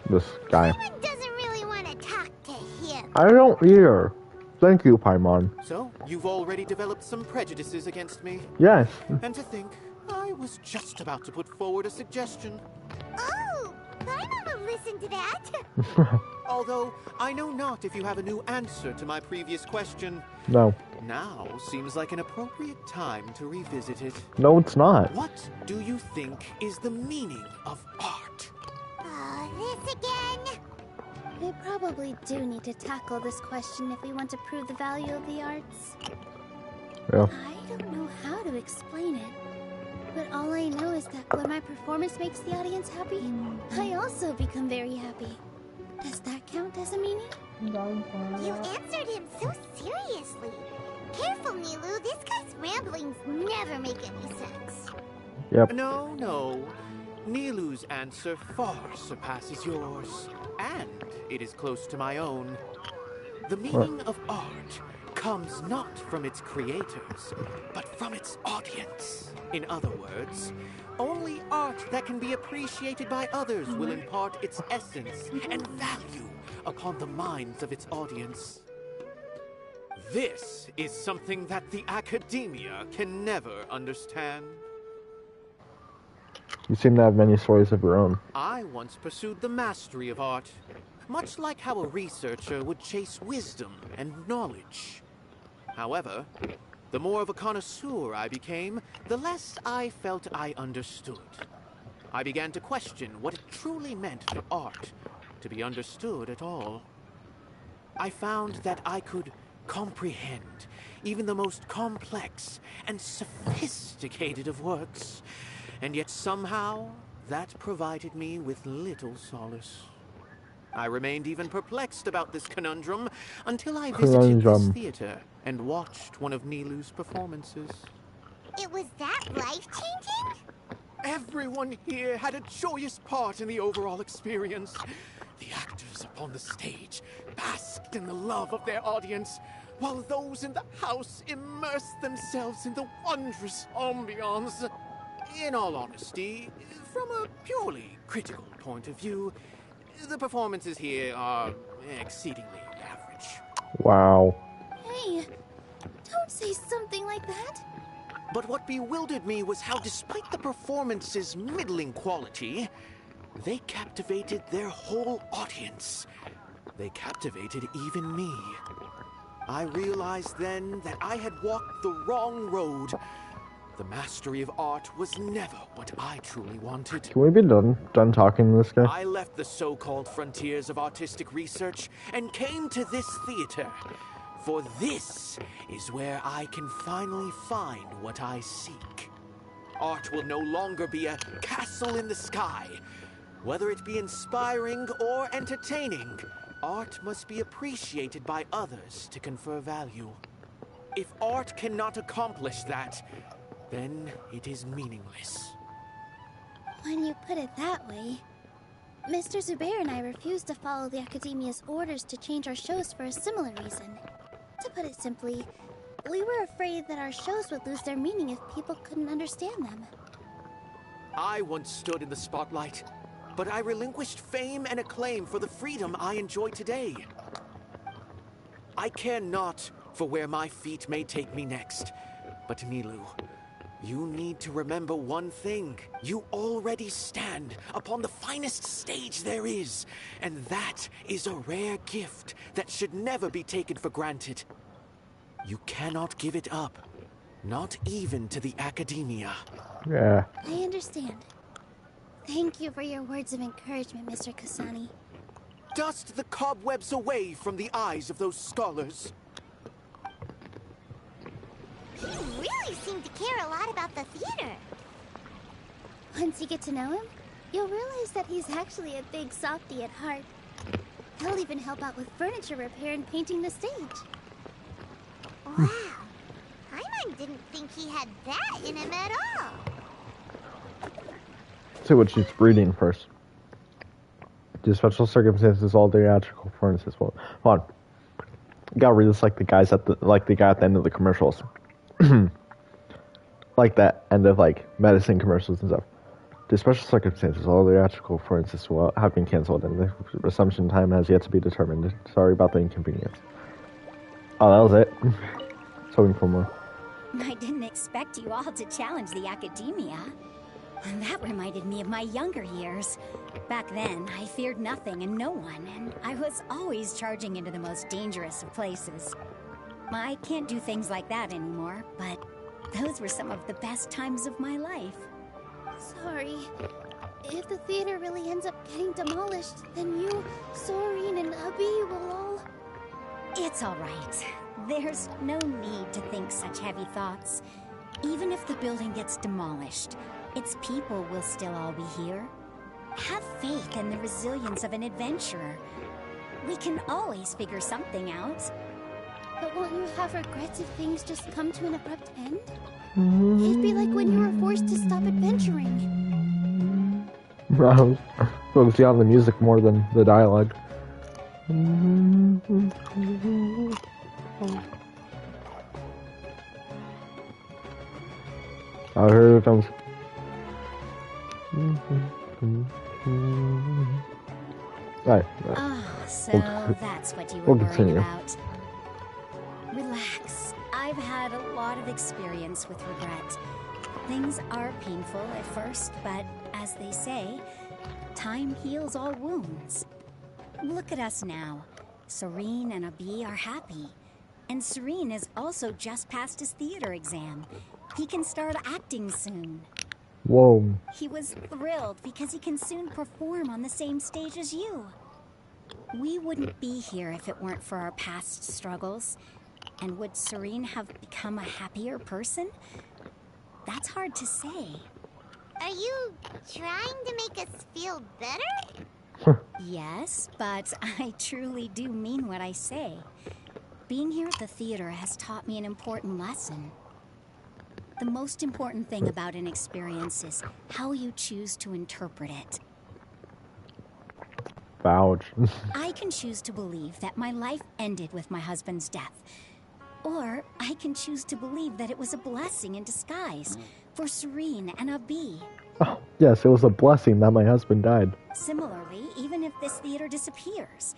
this guy. Paimon doesn't really want to talk to him. I don't either. Thank you, Paimon. So, you've already developed some prejudices against me? Yes. And to think, I was just about to put forward a suggestion. Oh, Paimon will listen to that. Although, I know not if you have a new answer to my previous question. No. Now seems like an appropriate time to revisit it. No, it's not. What do you think is the meaning of art? This again? We probably do need to tackle this question if we want to prove the value of the arts. Yeah. I don't know how to explain it. But all I know is that when my performance makes the audience happy, I also become very happy. Does that count as a meaning? You answered him so seriously. Careful, Nilu. This guy's ramblings never make any sense. Yep. No. Nilu's answer far surpasses yours, and it is close to my own. The meaning of art comes not from its creators, but from its audience. In other words, only art that can be appreciated by others will impart its essence and value upon the minds of its audience. This is something that the academia can never understand. You seem to have many stories of your own. I once pursued the mastery of art, much like how a researcher would chase wisdom and knowledge. However, the more of a connoisseur I became, the less I felt I understood. I began to question what it truly meant for art to be understood at all. I found that I could comprehend even the most complex and sophisticated of works, and yet somehow that provided me with little solace. I remained even perplexed about this conundrum until I visited this theater and watched one of Nilu's performances. It was that life-changing? Everyone here had a joyous part in the overall experience. The actors upon the stage basked in the love of their audience, while those in the house immersed themselves in the wondrous ambiance. In all honesty, from a purely critical point of view, the performances here are exceedingly average. Wow. Hey, don't say something like that. But what bewildered me was how, despite the performance's middling quality, they captivated their whole audience. They captivated even me. I realized then that I had walked the wrong road. The mastery of art was never what I truly wanted. Can we be done talking to this guy? I left the so-called frontiers of artistic research and came to this theater. For this is where I can finally find what I seek. Art will no longer be a castle in the sky. Whether it be inspiring or entertaining, art must be appreciated by others to confer value. If art cannot accomplish that, then it is meaningless. When you put it that way, Mr. Zubair and I refused to follow the Academia's orders to change our shows for a similar reason. To put it simply, we were afraid that our shows would lose their meaning if people couldn't understand them. I once stood in the spotlight, but I relinquished fame and acclaim for the freedom I enjoy today. I care not for where my feet may take me next, but Nilu, you need to remember one thing. You already stand upon the finest stage there is, and that is a rare gift that should never be taken for granted. You cannot give it up, not even to the Academia. Yeah. I understand. Thank you for your words of encouragement, Mr. Kasani. Dust the cobwebs away from the eyes of those scholars. He really seemed to care a lot about the theater. Once you get to know him, you'll realize that he's actually a big softie at heart. He'll even help out with furniture repair and painting the stage. Wow. Paimon didn't think he had that in him at all. See what she's reading first. Due to special circumstances, all theatrical performances. Well, hold on. You gotta read this like the guy at the end of the commercials. Like that end of like medicine commercials and stuff. Due to special circumstances, all theatrical performances will have been cancelled, and the resumption time has yet to be determined. Sorry about the inconvenience. Oh, that was it. Hoping for more. I didn't expect you all to challenge the Academia. That reminded me of my younger years. Back then, I feared nothing and no one, and I was always charging into the most dangerous of places. I can't do things like that anymore, but those were some of the best times of my life. Sorry. If the theater really ends up getting demolished, then you, Sorin, and Abi will all... It's all right. There's no need to think such heavy thoughts. Even if the building gets demolished, its people will still all be here. Have faith in the resilience of an adventurer. We can always figure something out. But won't you have regrets if things just come to an abrupt end? It'd be like when you were forced to stop adventuring. I was focusing on the music more than the dialogue. Oh, here it comes. Alright. So that's what you were we'll worried continue. about. Relax. I've had a lot of experience with regret. Things are painful at first, but as they say, time heals all wounds. Look at us now. Serene and Abi are happy. And Serene has also just passed his theater exam. He can start acting soon. Whoa. He was thrilled because he can soon perform on the same stage as you. We wouldn't be here if it weren't for our past struggles. And would Serene have become a happier person? That's hard to say. Are you trying to make us feel better? Yes, but I truly do mean what I say. Being here at the theater has taught me an important lesson. The most important thing about an experience is how you choose to interpret it. Vouch. I can choose to believe that my life ended with my husband's death. Or I can choose to believe that it was a blessing in disguise for Serene and Abi. Oh, yes, it was a blessing that my husband died. Similarly, even if this theater disappears,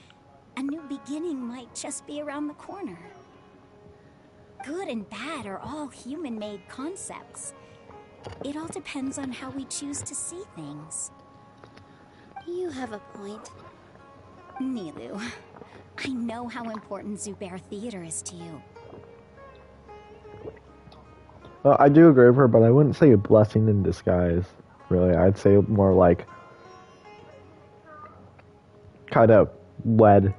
a new beginning might just be around the corner. Good and bad are all human-made concepts. It all depends on how we choose to see things. You have a point. Nilou, I know how important Zubair Theater is to you. Well, I do agree with her, but I wouldn't say a blessing in disguise, really. I'd say more like kind of led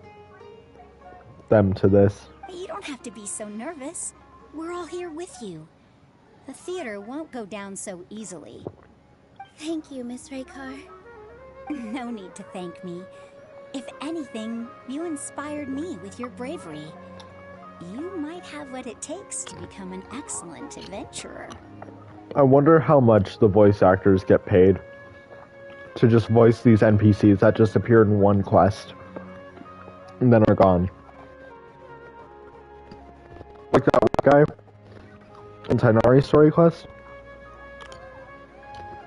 them to this. You don't have to be so nervous. We're all here with you. The theater won't go down so easily. Thank you, Miss Raykar. No need to thank me. If anything, you inspired me with your bravery. You might have what it takes to become an excellent adventurer. I wonder how much the voice actors get paid to just voice these NPCs that just appeared in one quest and then are gone. Like that guy in Tighnari's story quest?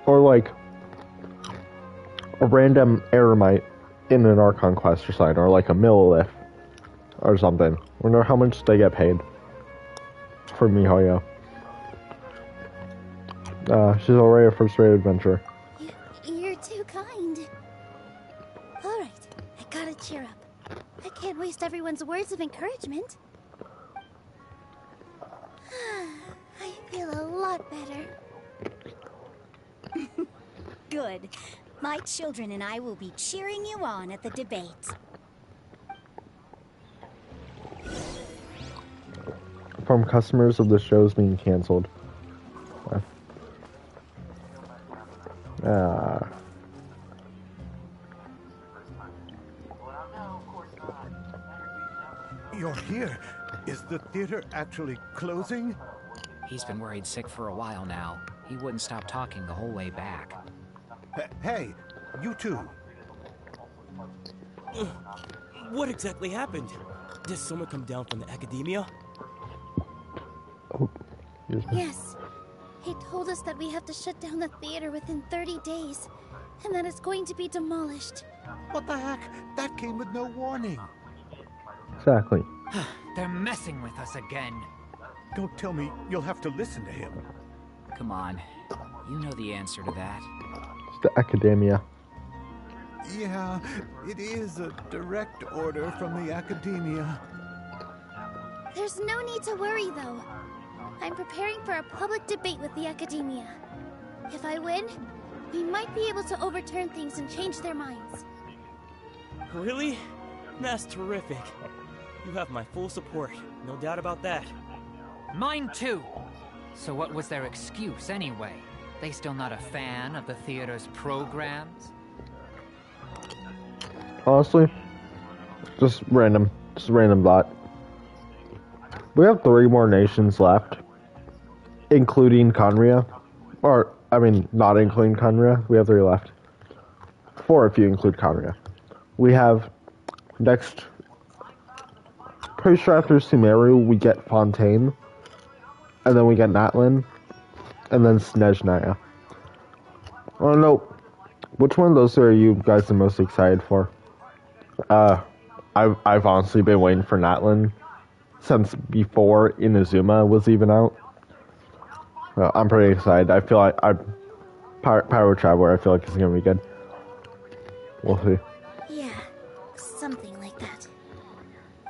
Or like a random eremite in an Archon quest or something, or like a Millilith or something. I wonder how much they get paid for Mihoyo. She's already a first-rate adventurer. You're too kind. All right, I gotta cheer up. I can't waste everyone's words of encouragement. I feel a lot better. Good. My children and I will be cheering you on at the debate. From customers of the shows being cancelled. You're here. Is the theater actually closing? He's been worried sick for a while now. He wouldn't stop talking the whole way back. Hey, you two. What exactly happened? Did someone come down from the academia? Oh, Yes. He told us that we have to shut down the theater within 30 days, and that it's going to be demolished. What the heck? That came with no warning. Exactly. They're messing with us again. Don't tell me you'll have to listen to him. Come on. You know the answer to that. It's the academia. Yeah, it is a direct order from the academia. There's no need to worry, though. I'm preparing for a public debate with the academia. If I win, we might be able to overturn things and change their minds. Really? That's terrific. You have my full support, no doubt about that. Mine too. So what was their excuse anyway? They still not a fan of the theater's programs? Honestly, just random thought. We have 3 more nations left, including Conria. Or, I mean, not including Conria. We have 3 left. 4 if you include Conria. We have next. Pretty sure after Sumeru we get Fontaine, and then we get Natlin, and then Snezhnaya. I don't know. Which one of those are you guys the most excited for? I've honestly been waiting for Natlin since before Inazuma was even out. I'm pretty excited. I feel like Pyro Traveler, I feel like it's gonna be good. We'll see. Yeah, something like that.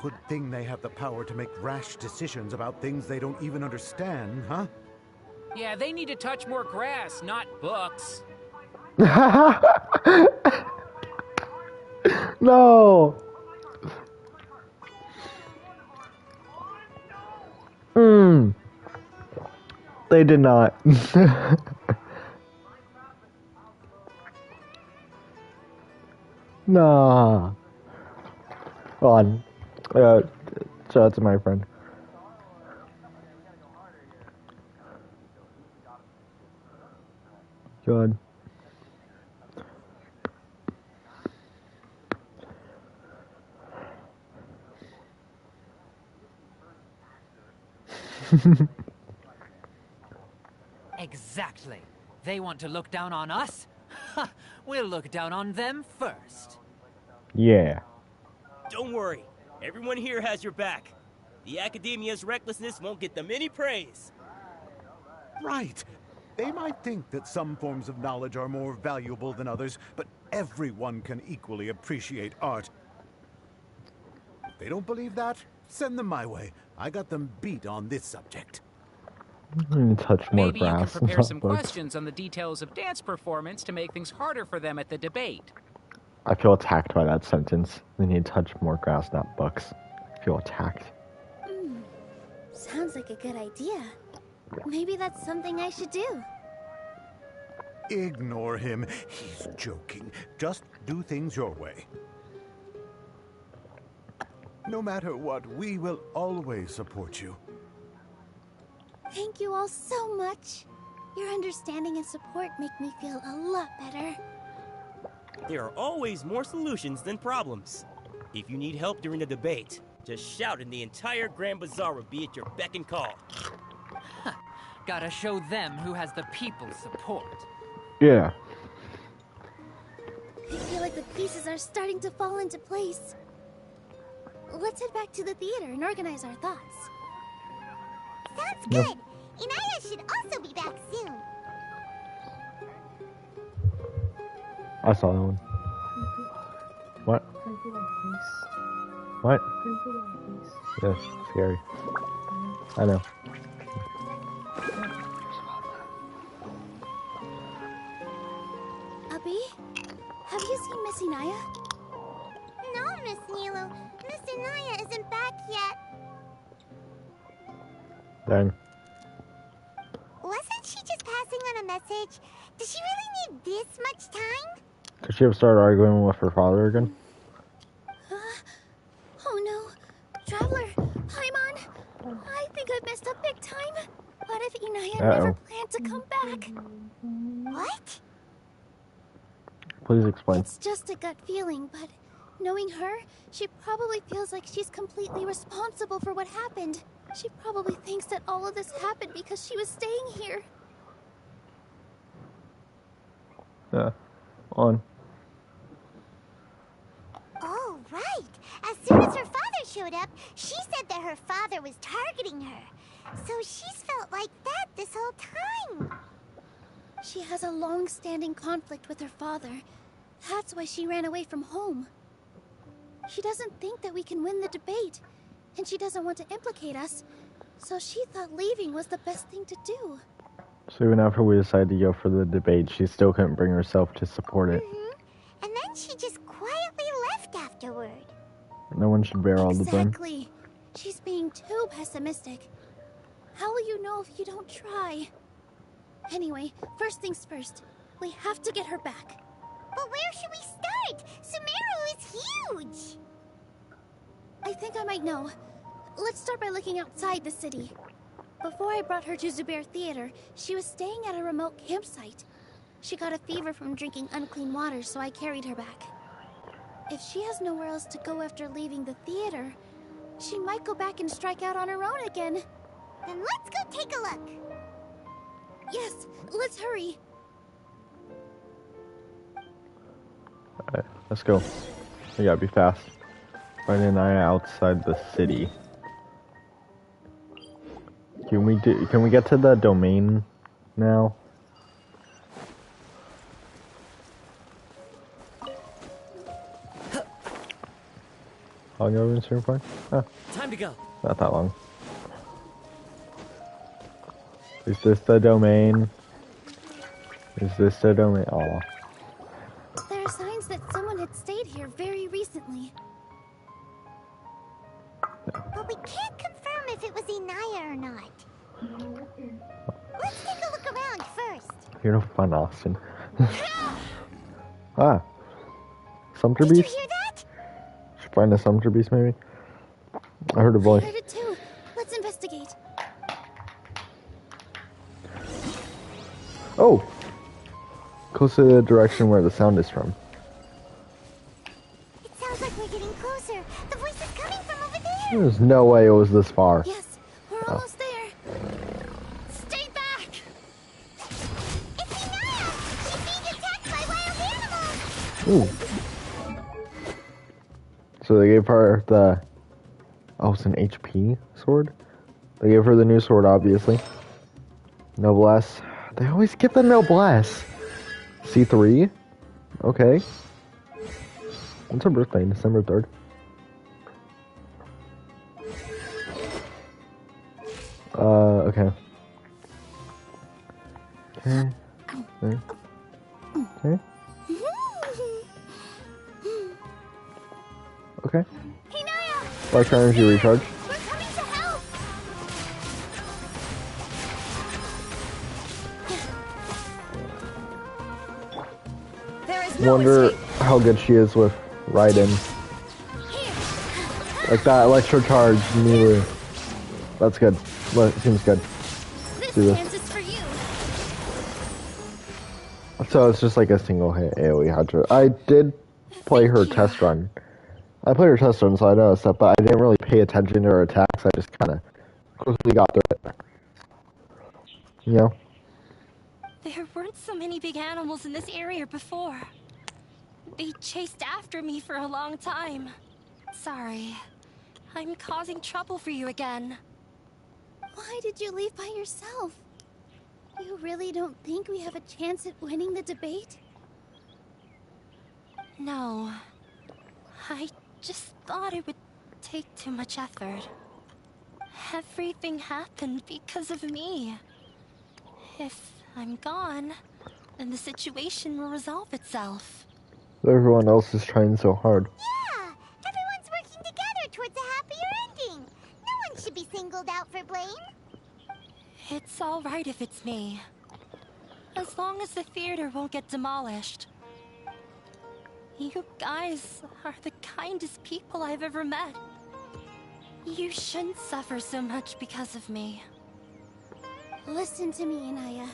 Good thing they have the power to make rash decisions about things they don't even understand, huh? Yeah, they need to touch more grass, not books. No. They did not. Nah. Hold on. Shout out to my friend. Good. Exactly. They want to look down on us? Ha! We'll look down on them first. Yeah. Don't worry. Everyone here has your back. The Academia's recklessness won't get them any praise. Right. They might think that some forms of knowledge are more valuable than others, but everyone can equally appreciate art. If they don't believe that, send them my way. I got them beat on this subject. Touch more Maybe you can grass. prepare some Books. questions on the details of dance performance to make things harder for them at the debate. I feel attacked by that sentence. They need to touch more grass, not books. I feel attacked. Sounds like a good idea. Maybe that's something I should do. Ignore him. He's joking. Just do things your way. No matter what, we will always support you. Thank you all so much. Your understanding and support make me feel a lot better. There are always more solutions than problems. If you need help during the debate, just shout and the entire Grand Bazaar will be at your beck and call. Gotta show them who has the people's support. Yeah. I feel like the pieces are starting to fall into place. Let's head back to the theater and organize our thoughts. Sounds good. Inaya should also be back soon. I saw that one. What? What? Yeah, scary. I know. Abi, have you seen Miss Inaya? No, Miss Nilu. Miss Inaya isn't back yet. Dang. Wasn't she just passing on a message? Does she really need this much time? Could she have started arguing with her father again? Oh no. Traveler, Paimon, I think I've messed up big time. What if Inaya never planned to come back? What? Please explain. It's just a gut feeling, but knowing her, she probably feels like she's completely responsible for what happened. She probably thinks that all of this happened because she was staying here. Yeah. On. Oh, right. As soon as her father showed up, she said that her father was targeting her. So she's felt like that this whole time. She has a long-standing conflict with her father. That's why she ran away from home. She doesn't think that we can win the debate, and she doesn't want to implicate us, so she thought leaving was the best thing to do. So even after we decided to go for the debate, she still couldn't bring herself to support it. And then she just quietly left afterward. No one should bear all the blame. Exactly. She's being too pessimistic. How will you know if you don't try? Anyway, first things first. We have to get her back. But where should we start? Sumeru is huge! I think I might know. Let's start by looking outside the city. Before I brought her to Zubair Theater, she was staying at a remote campsite. She got a fever from drinking unclean water, so I carried her back. If she has nowhere else to go after leaving the theater, she might go back and strike out on her own again. Then let's go take a look. Yes, let's hurry. Alright, let's go. We gotta be fast. Find an eye outside the city. Can we get to the domain now? How long have we been streaming for? Oh, Time to go. not that long. Is this the domain? Is this the domain? Aw. There are signs that someone had stayed here very recently. But we can't confirm if it was Inaya or not. Let's take a look around first. You're no fun, Austin. Ah. Sumter Did you Beast? hear that? Should find a Sumter Beast, maybe? I heard a voice. I heard it too. Let's investigate. Oh! Close to the direction where the sound is from. It sounds like we're getting closer. The voice is coming from over there. There's no way it was this far. Yes, we're Oh. almost there. Stay back! It's Inaya! She's being attacked by wild animals! Ooh. So they gave her the... Oh, it's an HP sword? They gave her the new sword, obviously. Noblesse. They always get the Noblesse. C3? Okay. When's her birthday? December 3rd? Okay. Okay. Okay. Okay. Okay. Like energy recharge. We're coming to help! There is no Wonder escape. how good she is with Rythm. Like that electro charge, Milu. That's good. Seems good. This Do this. chance is for you. So it's just like a single hit AoE Hadra. I did play her test run. I played her test run, so I know stuff, but I didn't really pay attention to her attacks. I just kind of quickly got through it. You know? There weren't so many big animals in this area before. They chased after me for a long time. Sorry. I'm causing trouble for you again. Why did you leave by yourself? You really don't think we have a chance at winning the debate? No. I just thought it would take too much effort. Everything happened because of me. If I'm gone, then the situation will resolve itself. Everyone else is trying so hard. Yeah! Everyone's working together towards a happier ending. No one should be singled out for blame. It's all right if it's me. As long as the theater won't get demolished. You guys are the kindest people I've ever met. You shouldn't suffer so much because of me. Listen to me, Inaya.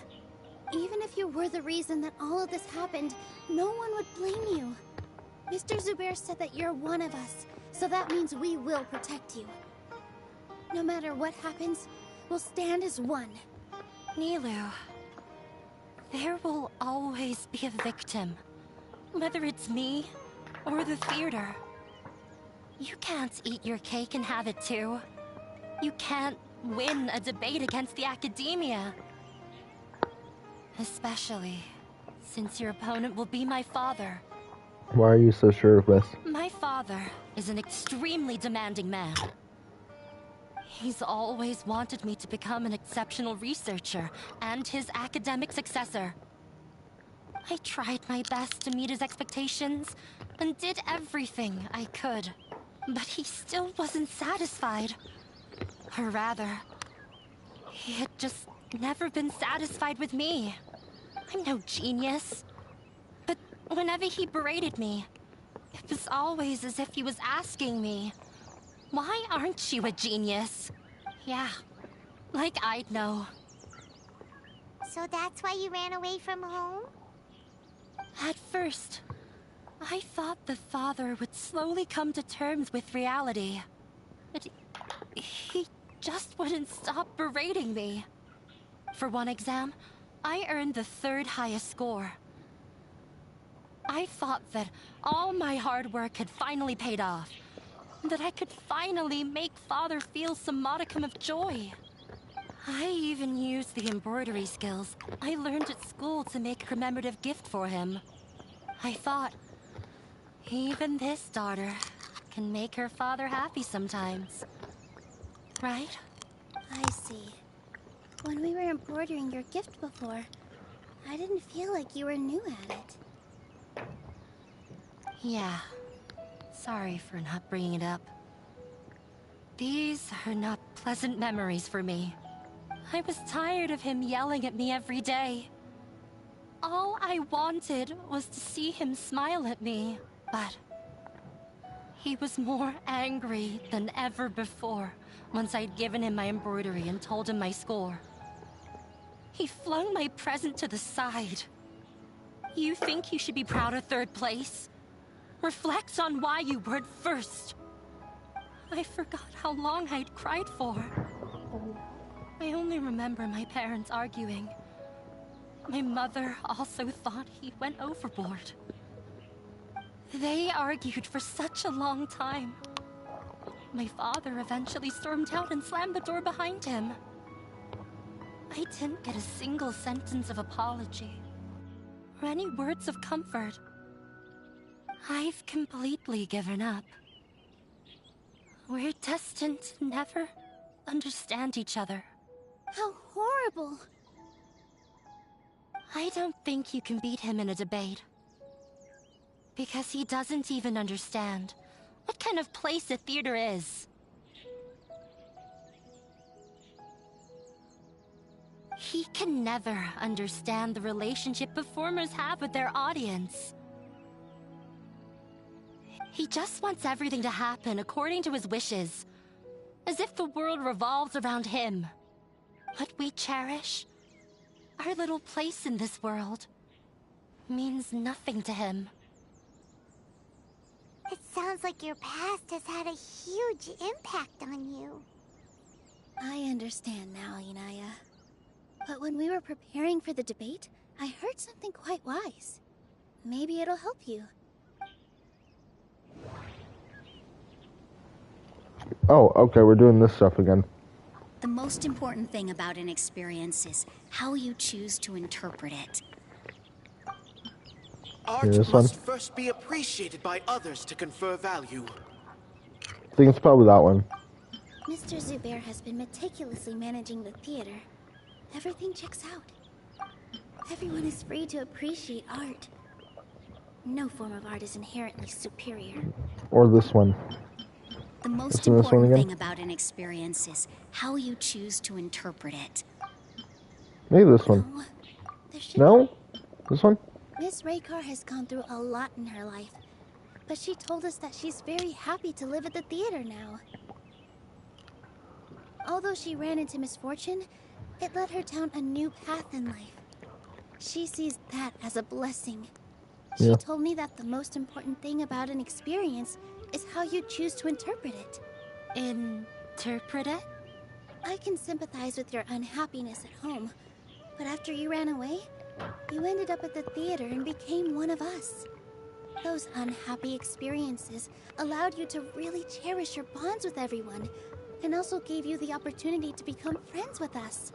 Even if you were the reason that all of this happened, no one would blame you. Mr. Zubair said that you're one of us, so that means we will protect you. No matter what happens, we'll stand as one. Nilu, there will always be a victim. Whether it's me or the theater. You can't eat your cake and have it too. You can't win a debate against the academia. Especially since your opponent will be my father. Why are you so sure of this? My father is an extremely demanding man. He's always wanted me to become an exceptional researcher and his academic successor. I tried my best to meet his expectations and did everything I could. But he still wasn't satisfied. Or rather, He had just never been satisfied with me. I'm no genius. But whenever he berated me, it was always as if he was asking me, why aren't you a genius? Yeah, like I'd know. So that's why you ran away from home? At first, I thought the father would slowly come to terms with reality. But he just wouldn't stop berating me. For one exam, I earned the 3rd highest score. I thought that all my hard work had finally paid off. That I could finally make Father feel some modicum of joy. I even used the embroidery skills I learned at school to make a commemorative gift for him. I thought, even this daughter can make her father happy sometimes. Right? I see. When we were embroidering your gift before, I didn't feel like you were new at it. Yeah. Sorry for not bringing it up. These are not pleasant memories for me. I was tired of him yelling at me every day. All I wanted was to see him smile at me, but he was more angry than ever before once I'd given him my embroidery and told him my score. He flung my present to the side. You think you should be proud of 3rd place? Reflect on why you weren't first. I forgot how long I'd cried for. I only remember my parents arguing. My mother also thought he went overboard. They argued for such a long time. My father eventually stormed out and slammed the door behind him. I didn't get a single sentence of apology or any words of comfort. I've completely given up. We're destined to never understand each other. How horrible! I don't think you can beat him in a debate. Because he doesn't even understand what kind of place a theater is. He can never understand the relationship performers have with their audience. He just wants everything to happen according to his wishes, as if the world revolves around him. What we cherish, our little place in this world, means nothing to him. It sounds like your past has had a huge impact on you. I understand now, Inaya. But when we were preparing for the debate, I heard something quite wise. Maybe it'll help you. Oh, okay, we're doing this stuff again. The most important thing about an experience is how you choose to interpret it. Art this must one? first be appreciated by others to confer value. I think it's probably that one. Mr. Zubair has been meticulously managing the theater. Everything checks out. Everyone is free to appreciate art. No form of art is inherently superior. Or this one. The most Listen to this one important again. thing about an experience is how you choose to interpret it. Maybe this one. No, there should No? This one? Miss Raykar has gone through a lot in her life, but she told us that she's very happy to live at the theater now. Although she ran into misfortune, it led her down a new path in life. She sees that as a blessing. She Yeah. told me that the most important thing about an experience is how you choose to interpret it. Interpret it? I can sympathize with your unhappiness at home, but after you ran away, you ended up at the theater and became one of us. Those unhappy experiences allowed you to really cherish your bonds with everyone, and also gave you the opportunity to become friends with us.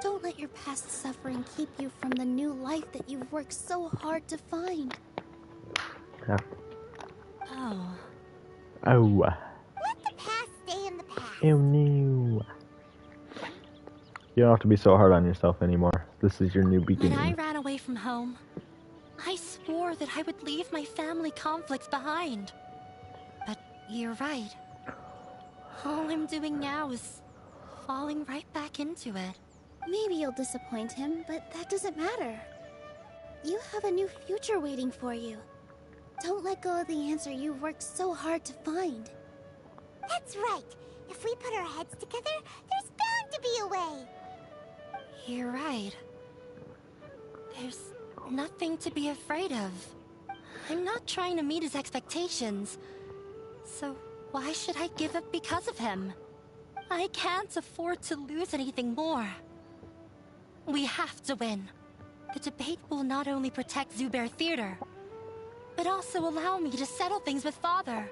Don't let your past suffering keep you from the new life that you've worked so hard to find. Yeah. Oh. Oh. Let the past stay in the past. Oh no. You don't have to be so hard on yourself anymore. This is your new beginning. When I ran away from home, I swore that I would leave my family conflicts behind. But you're right. All I'm doing now is falling right back into it. Maybe you'll disappoint him, but that doesn't matter. You have a new future waiting for you. Don't let go of the answer you've worked so hard to find. That's right. If we put our heads together, there's bound to be a way. You're right. There's nothing to be afraid of. I'm not trying to meet his expectations. So why should I give up because of him? I can't afford to lose anything more. We have to win. The debate will not only protect Zubair Theater, but also allow me to settle things with Father.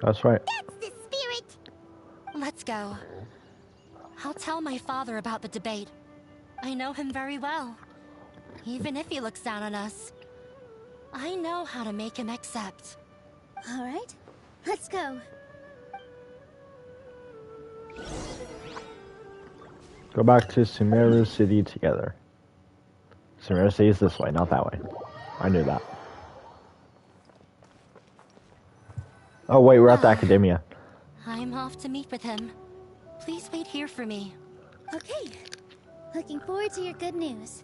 That's right. That's the spirit. Let's go. I'll tell my father about the debate. I know him very well. Even if he looks down on us, I know how to make him accept. All right, let's go. Go back to Sumeru City together. Sumeru City is this way, not that way. I knew that. Oh wait, we're at the academia. I'm off to meet with him. Please wait here for me. Okay. Looking forward to your good news.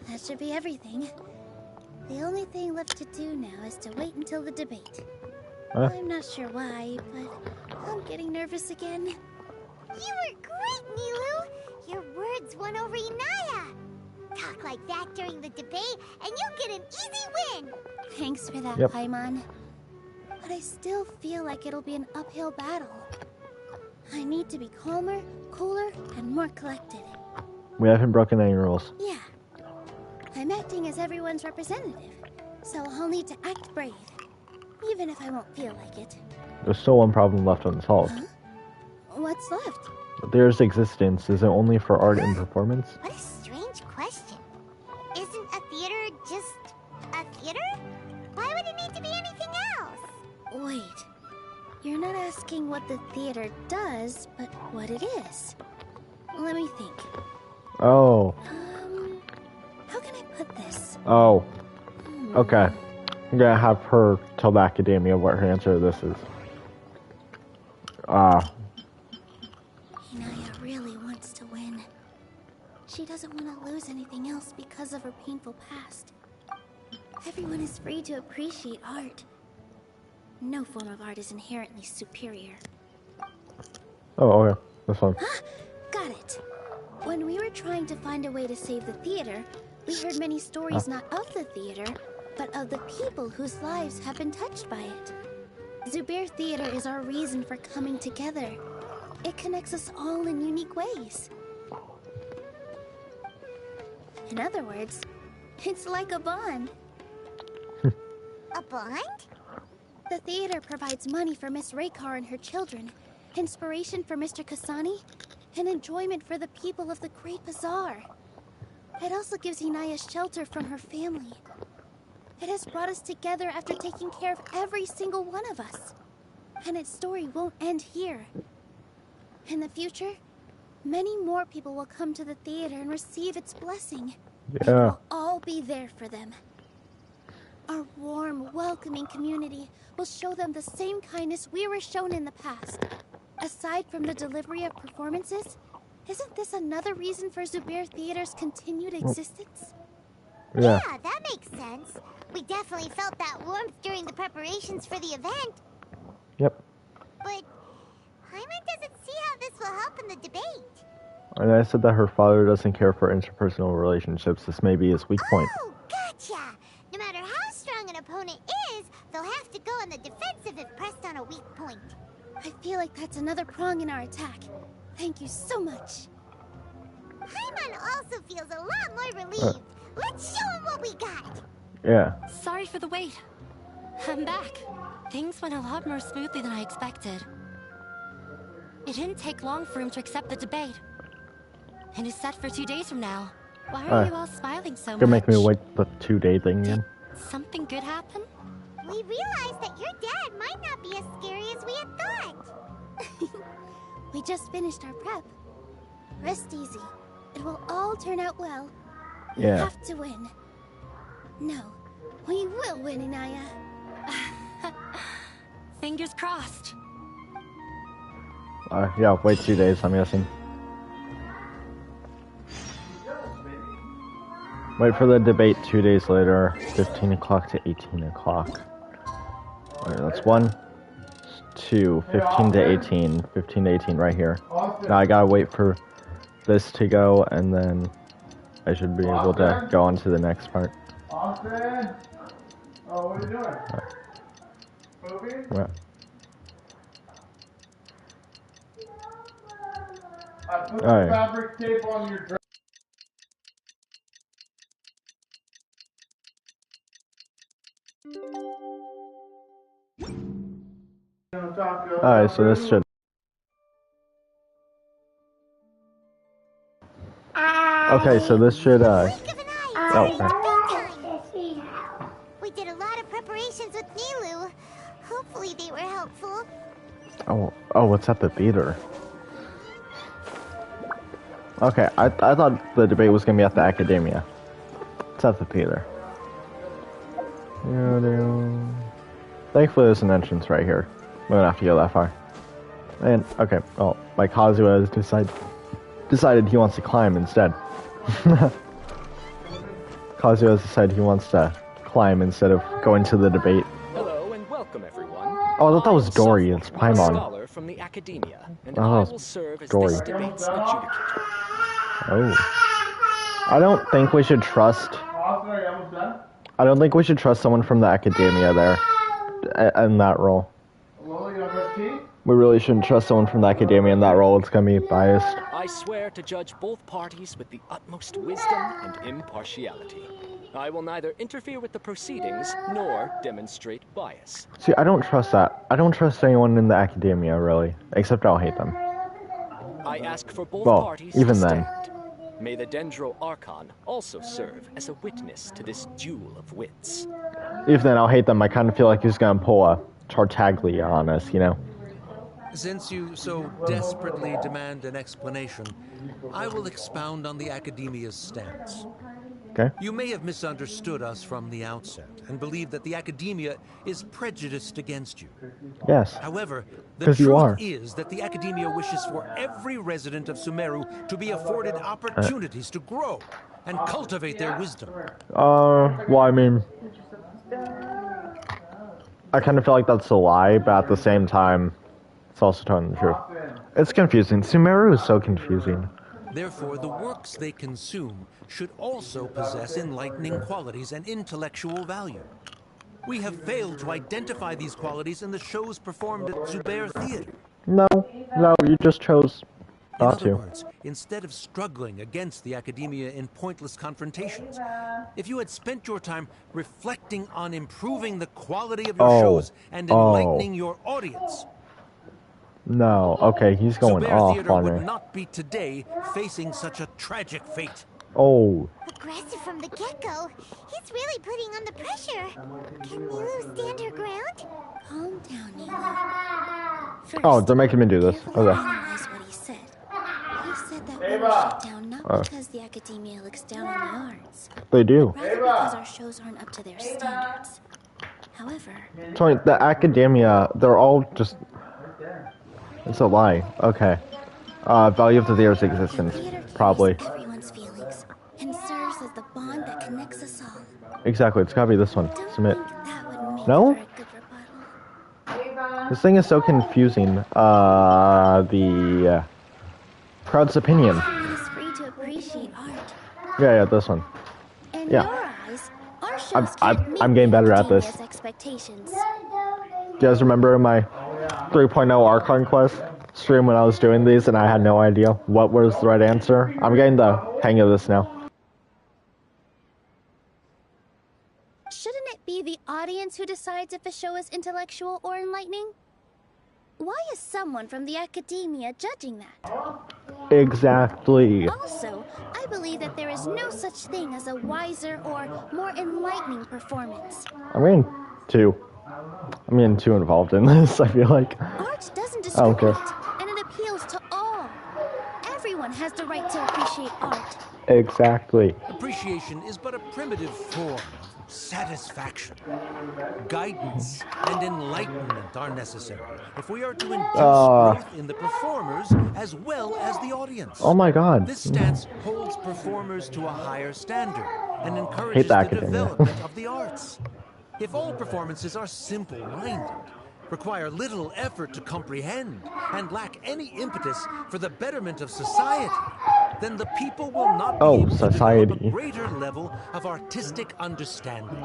That should be everything. The only thing left to do now is to wait until the debate. Huh? I'm not sure why, but I'm getting nervous again. You were great, Nilu. Your words won over Inaya. Talk like that during the debate, and you'll get an easy win. Thanks for that, Yep. Paimon. But I still feel like it'll be an uphill battle. I need to be calmer, cooler, and more collected. We haven't broken any rules. Yeah. I'm acting as everyone's representative, so I'll need to act brave, even if I won't feel like it. There's still one problem left unsolved. Huh? What's left? There's existence. Is it only for art and performance? What a strange question. Isn't a theater just a theater? Why would it need to be anything else? Wait. You're not asking what the theater does, but what it is. Let me think. Oh. How can I put this? Oh. Okay. I'm gonna have her tell the academia what her answer to this is. Inaya really wants to win. She doesn't want to lose anything else because of her painful past. Everyone is free to appreciate art. No form of art is inherently superior. Oh, okay. This one. Got it. When we were trying to find a way to save the theater, we heard many stories not of the theater, but of the people whose lives have been touched by it. Zubair Theater is our reason for coming together. It connects us all in unique ways. In other words, it's like a bond. A bond? The theater provides money for Miss Raykar and her children, inspiration for Mr. Kasani, and enjoyment for the people of the Great Bazaar. It also gives Inaya shelter from her family. It has brought us together after taking care of every single one of us. And its story won't end here. In the future, many more people will come to the theater and receive its blessing. And we'll all be there for them. Our warm, welcoming community will show them the same kindness we were shown in the past. Aside from the delivery of performances, isn't this another reason for Zubair Theater's continued existence? Yeah. Yeah, that makes sense. We definitely felt that warmth during the preparations for the event. Yep. But Hyman doesn't see how this will help in the debate. And I said that her father doesn't care for interpersonal relationships. This may be his weak point. Oh, gotcha! No matter how strong an opponent is, they'll have to go on the defensive if pressed on a weak point. I feel like that's another prong in our attack. Thank you so much. Hyman also feels a lot more relieved. Let's show him what we got. Yeah. Sorry for the wait. I'm back. Things went a lot more smoothly than I expected. It didn't take long for him to accept the debate. And it's set for 2 days from now. Why are you all smiling so much? Gonna make me wait the 2-day thing again. Something good happen? We realized that your dad might not be as scary as we had thought. We just finished our prep. Rest easy. It will all turn out well. We Yeah. have to win. No, we will win, Inaya. Fingers crossed. Yeah, wait 2 days, I'm guessing. Wait for the debate 2 days later, 15 o'clock to 18 o'clock. Alright, that's 1, 2, 15 to 18. 15 to 18 right here. Now I gotta wait for this to go, and then I should be able to go on to the next part. Austin! Oh, what are you doing? Moving? Yeah. I put the fabric tape on your dress. Alright, so this should... Okay, so this should, Oh, okay. We did a lot of preparations with Nilu. Hopefully they were helpful. Oh, it's at the theater. Okay, I thought the debate was gonna be at the Academia. It's at the theater. Thankfully there's an entrance right here. We don't have to go that far. And, okay, well, my Kazuha has decided he wants to climb instead. Kazuha has decided he wants to climb instead of going to the debate. Hello and welcome everyone. Oh, I thought that was Dory. It's Paimon. Scholar from the Academia, and Oh, I will serve as Dory. this debate's adjudicator. Oh. I don't think we should trust... Austin, are you almost done? I don't think we should trust someone from the Academia there. In that role. Well, you have tea? We really shouldn't trust someone from the Academia in that role. It's gonna be biased. I swear to judge both parties with the utmost wisdom and impartiality. I will neither interfere with the proceedings nor demonstrate bias. See, I don't trust that. I don't trust anyone in the Academia, really. Except I'll hate them. I ask for both Well, parties even to then. stand. May the Dendro Archon also serve as a witness to this duel of wits. Even then, I'll hate them. I kind of feel like he's gonna pull a Tartaglia on us, you know? Since you so desperately demand an explanation, I will expound on the Academia's stance. Okay. You may have misunderstood us from the outset and believe that the Academia is prejudiced against you. Yes. However, the 'Cause you truth are. is that the Academia wishes for every resident of Sumeru to be afforded opportunities to grow and cultivate their wisdom. Well, I mean... I kind of feel like that's a lie, but at the same time, it's also telling the truth. It's confusing. Sumeru is so confusing. Therefore, the works they consume should also possess enlightening qualities and intellectual value. We have failed to identify these qualities in the shows performed at Zubair Theater. No, you just chose In not other to. words, instead of struggling against the Academia in pointless confrontations, if you had spent your time reflecting on improving the quality of your shows and enlightening your audience, No, okay, he's going Zubair off Theater on would her. not be today facing such a tragic fate. Oh, Aggressive from the get-go. He's really putting on the pressure. Can Nilu stand her ground? Calm down, Nilu. First, oh, they're making me do this. carefully Okay. analyze what he said. He said that we were shut down not Oh. because the Academia looks down on the arts, They do. rather because our shows aren't up to their standards. However, Tony, the Academia, they're all just... It's a lie. Okay. Value of the theater's existence. Probably. everyone's feelings and serves as the bond that connects us all. Exactly, it's gotta be this one. Don't Submit. think that would make No? for a good rebuttal. This thing is so confusing. The... crowd's opinion. Everyone is free to appreciate art. Yeah, this one. In Yeah. your eyes, our I'm, shows I'm, can't meet I'm getting better at this. Academia's expectations. Do you guys remember my 3.0 Archon quest stream when I was doing these and I had no idea what was the right answer? I'm getting the hang of this now. Shouldn't it be the audience who decides if a show is intellectual or enlightening? Why is someone from the Academia judging that? Exactly. Also, I believe that there is no such thing as a wiser or more enlightening performance. I'm getting too involved in this, I feel like. Art doesn't I don't care. discriminate, and it appeals to all. Everyone has the right to appreciate art. Exactly. Appreciation is but a primitive form of satisfaction. Guidance and enlightenment are necessary if we are to induce growth in the performers as well as the audience. Oh my god. This stance holds performers to a higher standard and Hate encourages the the academia. development of the arts. If all performances are simple-minded, require little effort to comprehend, and lack any impetus for the betterment of society, then the people will not be able to develop a greater level of artistic understanding.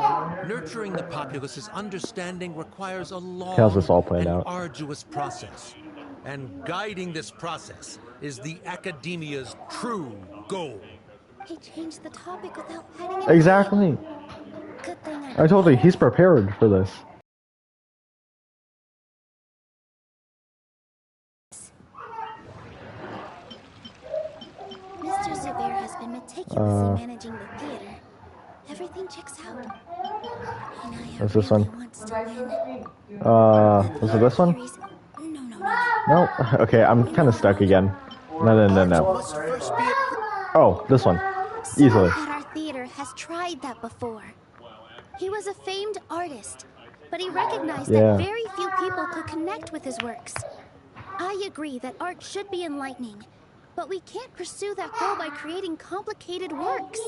Nurturing the populace's understanding requires a long How's this all played and out? arduous process. And guiding this process is the academia's true goal. He changed the topic without adding Exactly. Good thing I told you, he's prepared for this. Mr. Zubair has been meticulously managing the theater. Everything checks out. And I What's this one? wants to win. Was it this one? No. Okay, I'm kind of stuck again. No. Oh, this one. Easily. Someone at our theater has tried that before. He was a famed artist, but he recognized that very few people could connect with his works. I agree that art should be enlightening, but we can't pursue that goal by creating complicated works.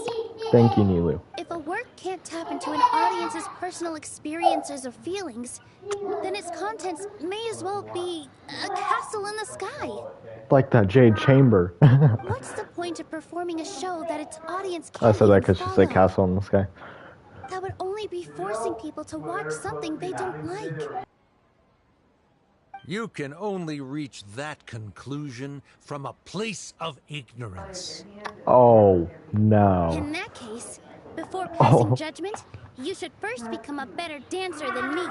Thank you, Nilu. If a work can't tap into an audience's personal experiences or feelings, then its contents may as well be a castle in the sky. Like that Jade Chamber. What's the point of performing a show that its audience I can't said that even because she follow? said castle in the sky. That would only be forcing people to watch something they don't like. You can only reach that conclusion from a place of ignorance. Oh, no. In that case, before passing judgment, you should first become a better dancer than me.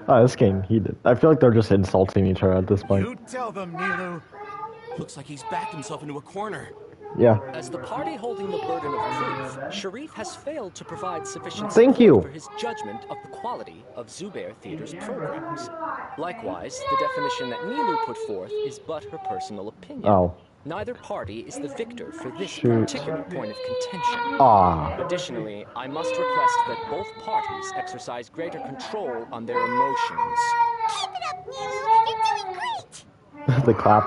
Oh, this game heated. I feel like they're just insulting each other at this point. You tell them, Nilu. Looks like he's backed himself into a corner. Yeah. As the party holding the burden of proof, Sharif has failed to provide sufficient Thank support you. for his judgment of the quality of Zubair Theater's programs. Likewise, the definition that Nilu put forth is but her personal opinion. Oh. Neither party is the victor for this Shoot. particular point of contention. Ah. Additionally, I must request that both parties exercise greater control on their emotions. Keep it up, Nilu! You're doing great! The clap.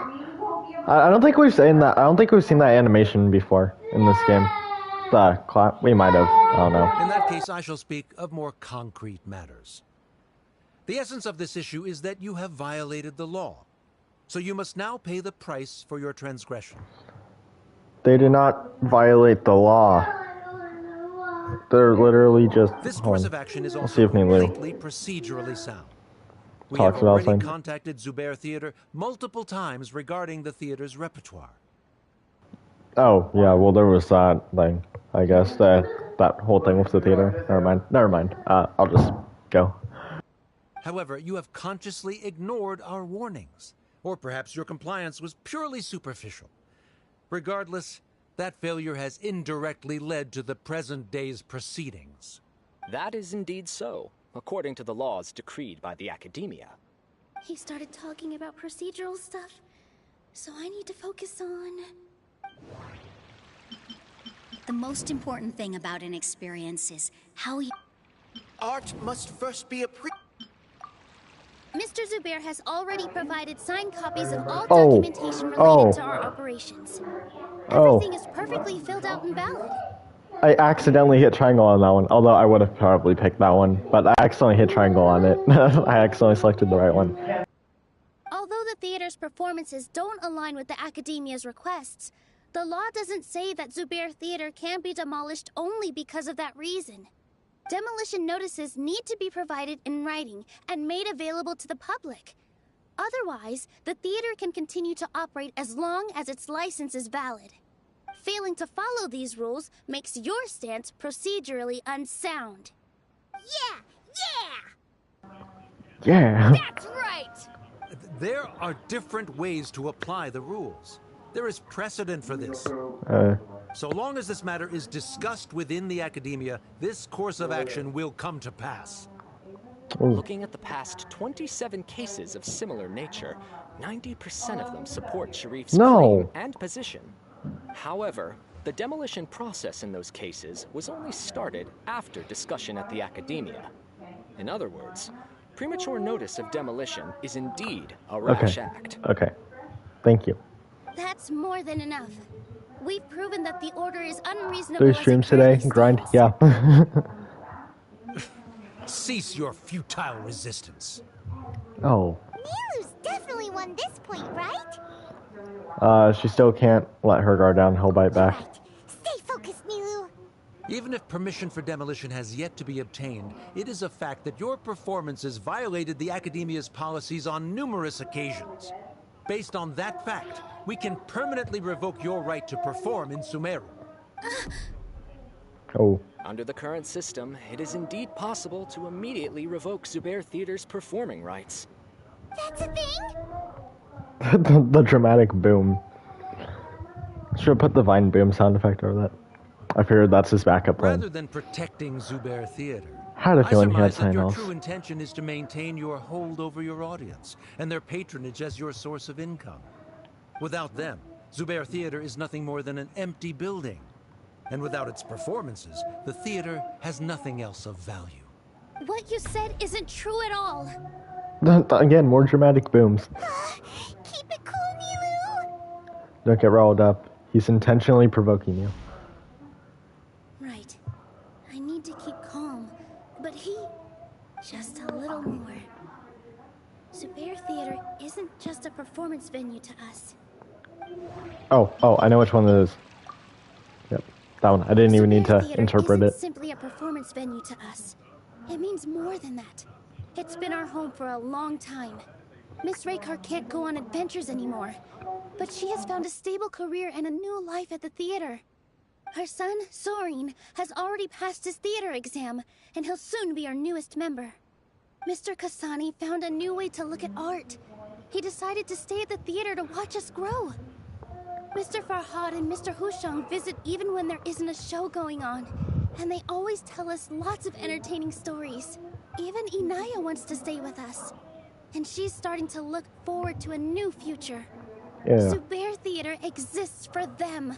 I don't think we've seen that. I don't think we've seen that animation before in this game. The clap. We might have. I don't know. In that case, I shall speak of more concrete matters. The essence of this issue is that you have violated the law. So you must now pay the price for your transgression. They did not violate the law. They're literally just. This course of action is Let's see also if Nilu completely procedurally sound. We talks have about already something. contacted Zubair Theater multiple times regarding the theater's repertoire. Oh, yeah, well, there was that thing. I guess that whole thing with the theater. Never mind. I'll just go. However, you have consciously ignored our warnings. Or perhaps your compliance was purely superficial. Regardless, that failure has indirectly led to the present day's proceedings. That is indeed so, according to the laws decreed by the Academia. He started talking about procedural stuff, so I need to focus on... The most important thing about an experience is how you... Art must first be Mr. Zubair has already provided signed copies of all Oh. documentation related Oh. to our operations. Oh. Everything is perfectly filled out and valid. I accidentally hit triangle on that one. Although I would have probably picked that one. But I accidentally hit triangle on it. I accidentally selected the right one. Although the theater's performances don't align with the Academia's requests, the law doesn't say that Zubair Theater can be demolished only because of that reason. Demolition notices need to be provided in writing and made available to the public. Otherwise, the theater can continue to operate as long as its license is valid. Failing to follow these rules makes your stance procedurally unsound. Yeah. That's right! There are different ways to apply the rules. There is precedent for this. So long as this matter is discussed within the Academia, this course of action will come to pass. Looking at the past 27 cases of similar nature, 90% of them support Sharif's No. claim and position. However, The demolition process in those cases was only started after discussion at the Academia. In other words, premature notice of demolition is indeed a rash act. Okay. Thank you. That's more than enough. We've proven that the Order is unreasonable. 3 streams today. Grind. Yeah. Cease your futile resistance. Oh. Nilu's definitely won this point, right? She still can't let her guard down. He'll bite back. Stay focused, Nilu. Even if permission for demolition has yet to be obtained, it is a fact that your performances violated the Academia's policies on numerous occasions. Based on that fact, we can permanently revoke your right to perform in Sumeru. Oh. Under the current system, it is indeed possible to immediately revoke Zubair Theater's performing rights. That's a thing? the dramatic boom. Should have put the Vine boom sound effect over that. I figured that's his backup plan. Rather than protecting Zubair Theater, Had a feeling he had surmise that your something else. true intention is to maintain your hold over your audience and their patronage as your source of income. Without them, Zubair Theater is nothing more than an empty building. And without its performances, the theater has nothing else of value. What you said isn't true at all. Again, more dramatic booms. Keep it cool, Nilu. Don't get riled up. He's intentionally provoking you. Right. I need to keep calm, but he... just a little more. Zubair Theater isn't just a performance venue to us. Oh, I know which one it is. Yep, that one. I didn't even need to interpret it. It's simply a performance venue to us. It means more than that. It's been our home for a long time. Miss Raykar can't go on adventures anymore, but she has found a stable career and a new life at the theater. Her son, Sorin, has already passed his theater exam, and he'll soon be our newest member. Mr. Kasani found a new way to look at art. He decided to stay at the theater to watch us grow. Mr. Farhad and Mr. Hushang visit even when there isn't a show going on, and they always tell us lots of entertaining stories. Even Inaya wants to stay with us, and she's starting to look forward to a new future. Yeah. Zubair Theater exists for them,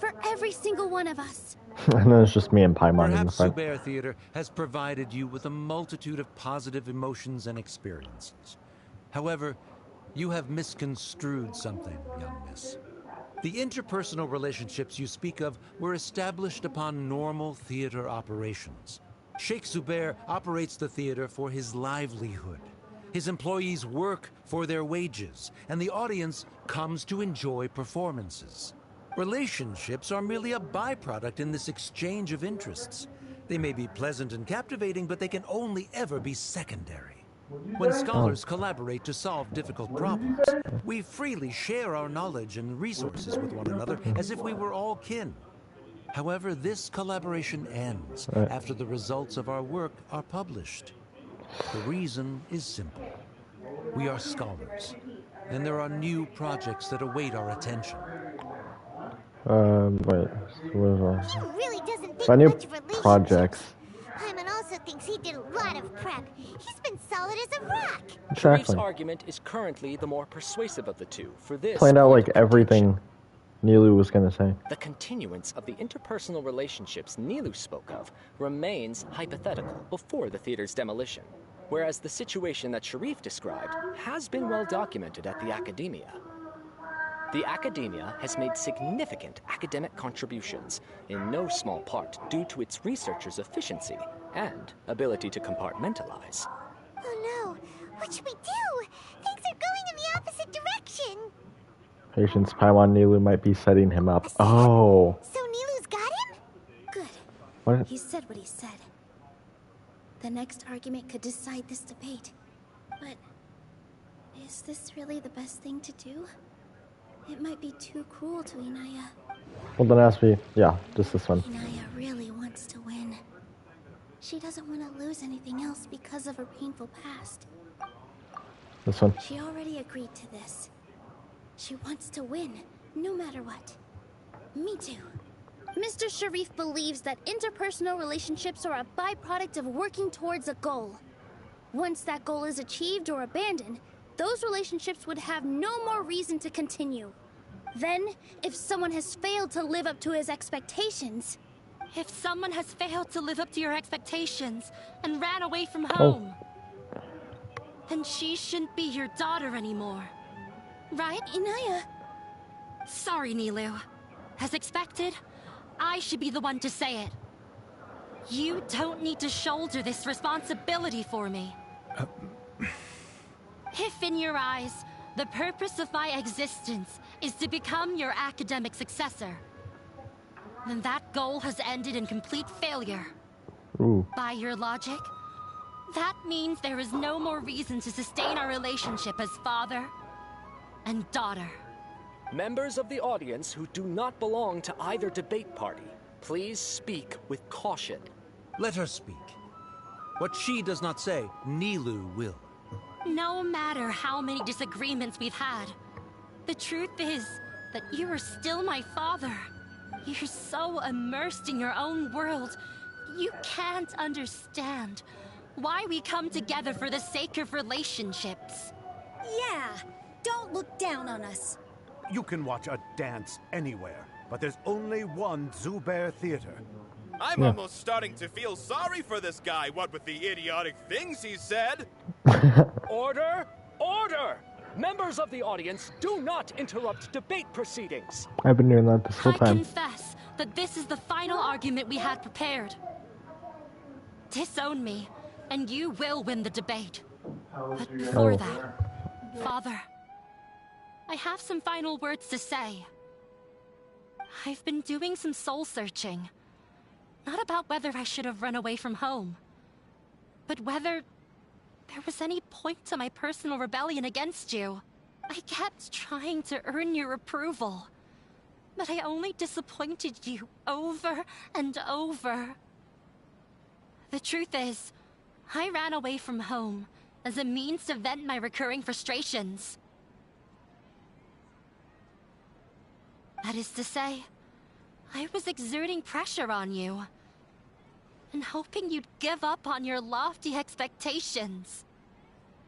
for every single one of us. And then it's just me and Paimon in the Perhaps front. Zubair Theater has provided you with a multitude of positive emotions and experiences. However, you have misconstrued something, young miss. The interpersonal relationships you speak of were established upon normal theater operations. Sheikh Zubair operates the theater for his livelihood. His employees work for their wages, and the audience comes to enjoy performances. Relationships are merely a byproduct in this exchange of interests. They may be pleasant and captivating, but they can only ever be secondary. When scholars collaborate to solve difficult problems, we freely share our knowledge and resources with one another as if we were all kin. However, this collaboration ends after the results of our work are published. The reason is simple. We are scholars, and there are new projects that await our attention. Wait. He really doesn't think I knew much of relationships. projects. Paimon also thinks he did a lot of prep. He's been solid as a rock. Sharif's Exactly. argument is currently the more persuasive of the two for this. Planned out point like of everything Nilu was gonna say. The continuance of the interpersonal relationships Nilu spoke of remains hypothetical before the theater's demolition, whereas the situation that Sharif described has been well documented at the Academia. The Academia has made significant academic contributions, in no small part due to its researchers' efficiency and ability to compartmentalize. Oh no, what should we do? Things are going in the opposite direction. Patience, Paimon Nilu might be setting him up. Oh. So Nilu's got him? Good. What? He said what he said. The next argument could decide this debate. But is this really the best thing to do? It might be too cruel to Inaya. Well, then ask me. Yeah, just this one. Inaya really wants to win. She doesn't want to lose anything else because of her painful past. This one. She already agreed to this. She wants to win, no matter what. Me too. Mr. Sharif believes that interpersonal relationships are a byproduct of working towards a goal. Once that goal is achieved or abandoned, those relationships would have no more reason to continue. Then, if someone has failed to live up to his expectations... If someone has failed to live up to your expectations and ran away from home, then she shouldn't be your daughter anymore. Right, Inaya? Sorry, Nilou. As expected, I should be the one to say it. You don't need to shoulder this responsibility for me. If in your eyes, the purpose of my existence is to become your academic successor, then that goal has ended in complete failure. Ooh. By your logic, that means there is no more reason to sustain our relationship as father and daughter. Members of the audience who do not belong to either debate party, please speak with caution. Let her speak. What she does not say, Nilou will. No matter how many disagreements we've had, the truth is that you are still my father. You're so immersed in your own world, you can't understand why we come together for the sake of relationships. Yeah, don't look down on us. You can watch a dance anywhere, but there's only one Zubair Theater. I'm almost starting to feel sorry for this guy, what with the idiotic things he said. Order! Order! Members of the audience, do not interrupt debate proceedings. I've been doing that this whole I time. confess that this is the final argument we had prepared. Disown me, and you will win the debate. But before that, Father, I have some final words to say. I've been doing some soul searching. Not about whether I should have run away from home, but whether there was any point to my personal rebellion against you. I kept trying to earn your approval, but I only disappointed you over and over. The truth is, I ran away from home as a means to vent my recurring frustrations. That is to say, I was exerting pressure on you, and hoping you'd give up on your lofty expectations.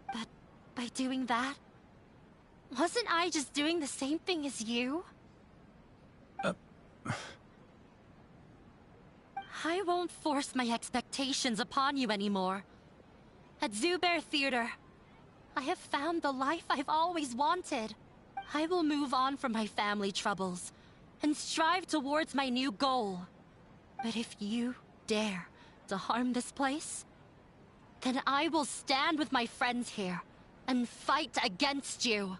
But by doing that, wasn't I just doing the same thing as you? I won't force my expectations upon you anymore. At Zubair Theater, I have found the life I've always wanted. I will move on from my family troubles and strive towards my new goal. But if you dare to harm this place, then I will stand with my friends here and fight against you.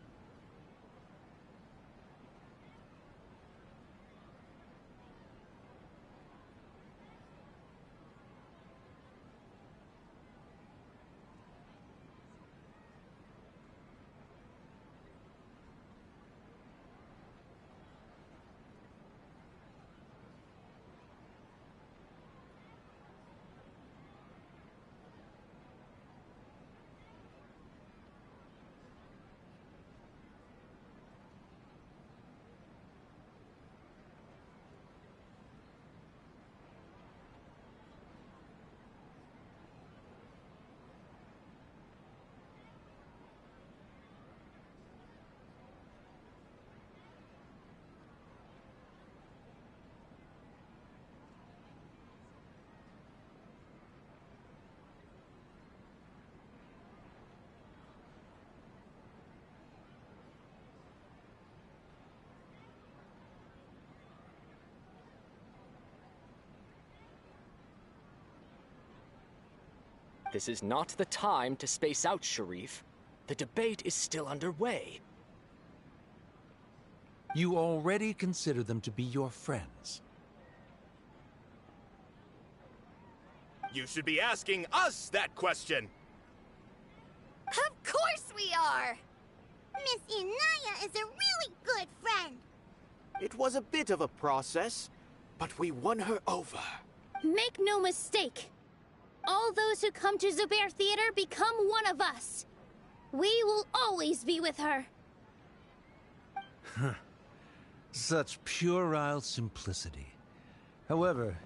This is not the time to space out, Sharif. The debate is still underway. You already consider them to be your friends. You should be asking us that question. Of course we are! Miss Inaya is a really good friend. It was a bit of a process, but we won her over. Make no mistake. All those who come to Zubair Theater become one of us. We will always be with her. Such puerile simplicity. However...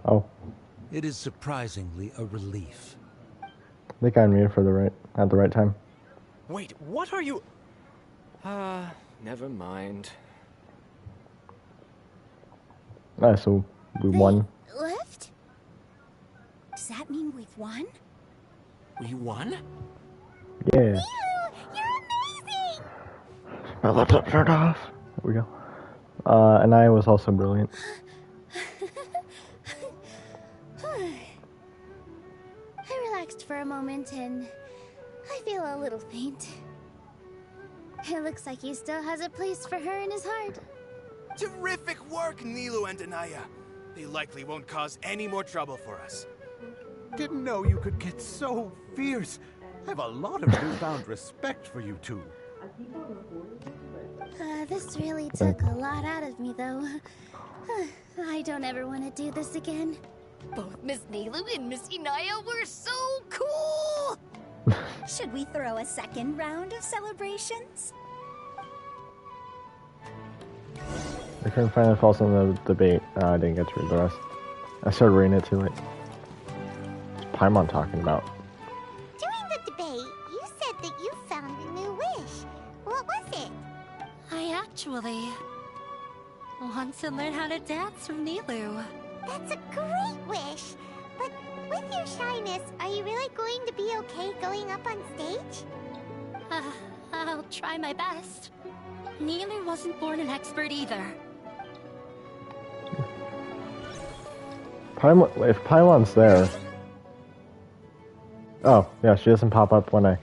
Oh. It is surprisingly a relief. They got me at the right time. Wait, what are you... never mind. Alright, so we won. Left? Does that mean we've won? We won? Yeah. You're amazing! My laptop turned off. There we go. And I was also brilliant. I relaxed for a moment and I feel a little faint. It looks like he still has a place for her in his heart. Terrific work, Nilou and Anaya. They likely won't cause any more trouble for us. Didn't know you could get so fierce. I have a lot of newfound respect for you two. This really took a lot out of me, though. I don't ever want to do this again. Both Miss Nilou and Miss Inaya were so cool! Should we throw a second round of celebrations? I couldn't find the false in the debate. I didn't get to read the rest. I started reading it too late. What's Paimon talking about? During the debate, you said that you found a new wish. What was it? I actually want to learn how to dance from Nilou. That's a great wish. But with your shyness, are you really going to be okay going up on stage? I'll try my best. Nilou wasn't born an expert either. If Paimon's there... Oh, yeah, she doesn't pop up when I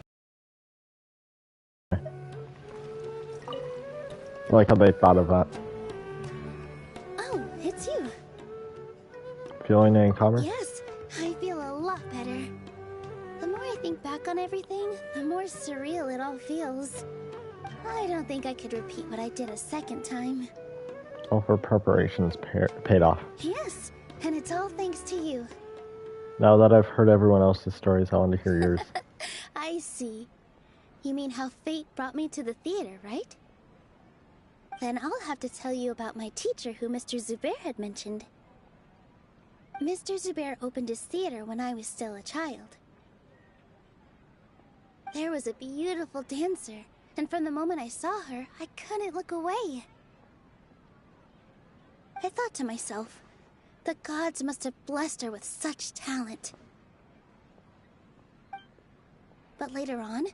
like how they thought of that. Oh, it's you. Feeling any calmer? Yes, I feel a lot better. The more I think back on everything, the more surreal it all feels. I don't think I could repeat what I did a second time. All of her preparations paid off. Yes, and it's all thanks to you. Now that I've heard everyone else's stories, I want to hear yours. I see. You mean how fate brought me to the theater, right? Then I'll have to tell you about my teacher who Mr. Zubair had mentioned. Mr. Zubair opened his theater when I was still a child. There was a beautiful dancer, and from the moment I saw her, I couldn't look away. I thought to myself, the gods must have blessed her with such talent. But later on,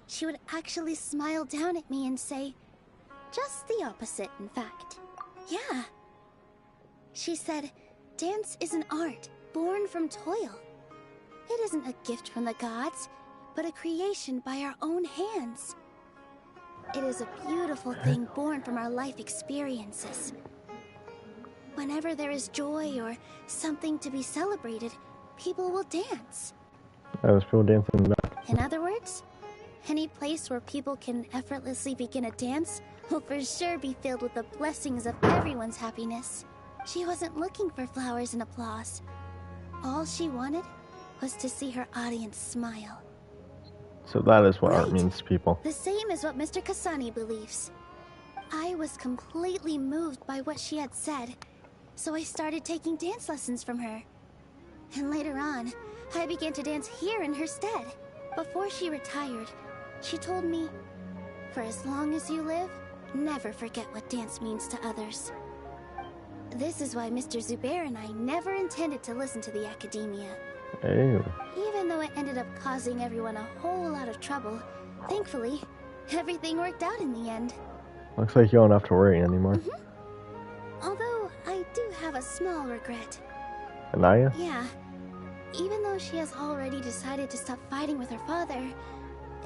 she would actually smile down at me and say, just the opposite, in fact. Yeah. She said, dance is an art born from toil. It isn't a gift from the gods, but a creation by our own hands. It is a beautiful thing born from our life experiences. Whenever there is joy or something to be celebrated, people will dance. I was people dancing in the back. In other words, any place where people can effortlessly begin a dance will for sure be filled with the blessings of everyone's happiness. She wasn't looking for flowers and applause. All she wanted was to see her audience smile. So that is what art means to people. The same as what Mr. Kasani believes. I was completely moved by what she had said, so I started taking dance lessons from her. And later on, I began to dance here in her stead. Before she retired, she told me, for as long as you live, never forget what dance means to others. This is why Mr. Zubair and I never intended to listen to the academia. Ew. Even though it ended up causing everyone a whole lot of trouble, thankfully, everything worked out in the end. Looks like you don't have to worry anymore. Although, I do have a small regret. Anaya? Yeah. Even though she has already decided to stop fighting with her father,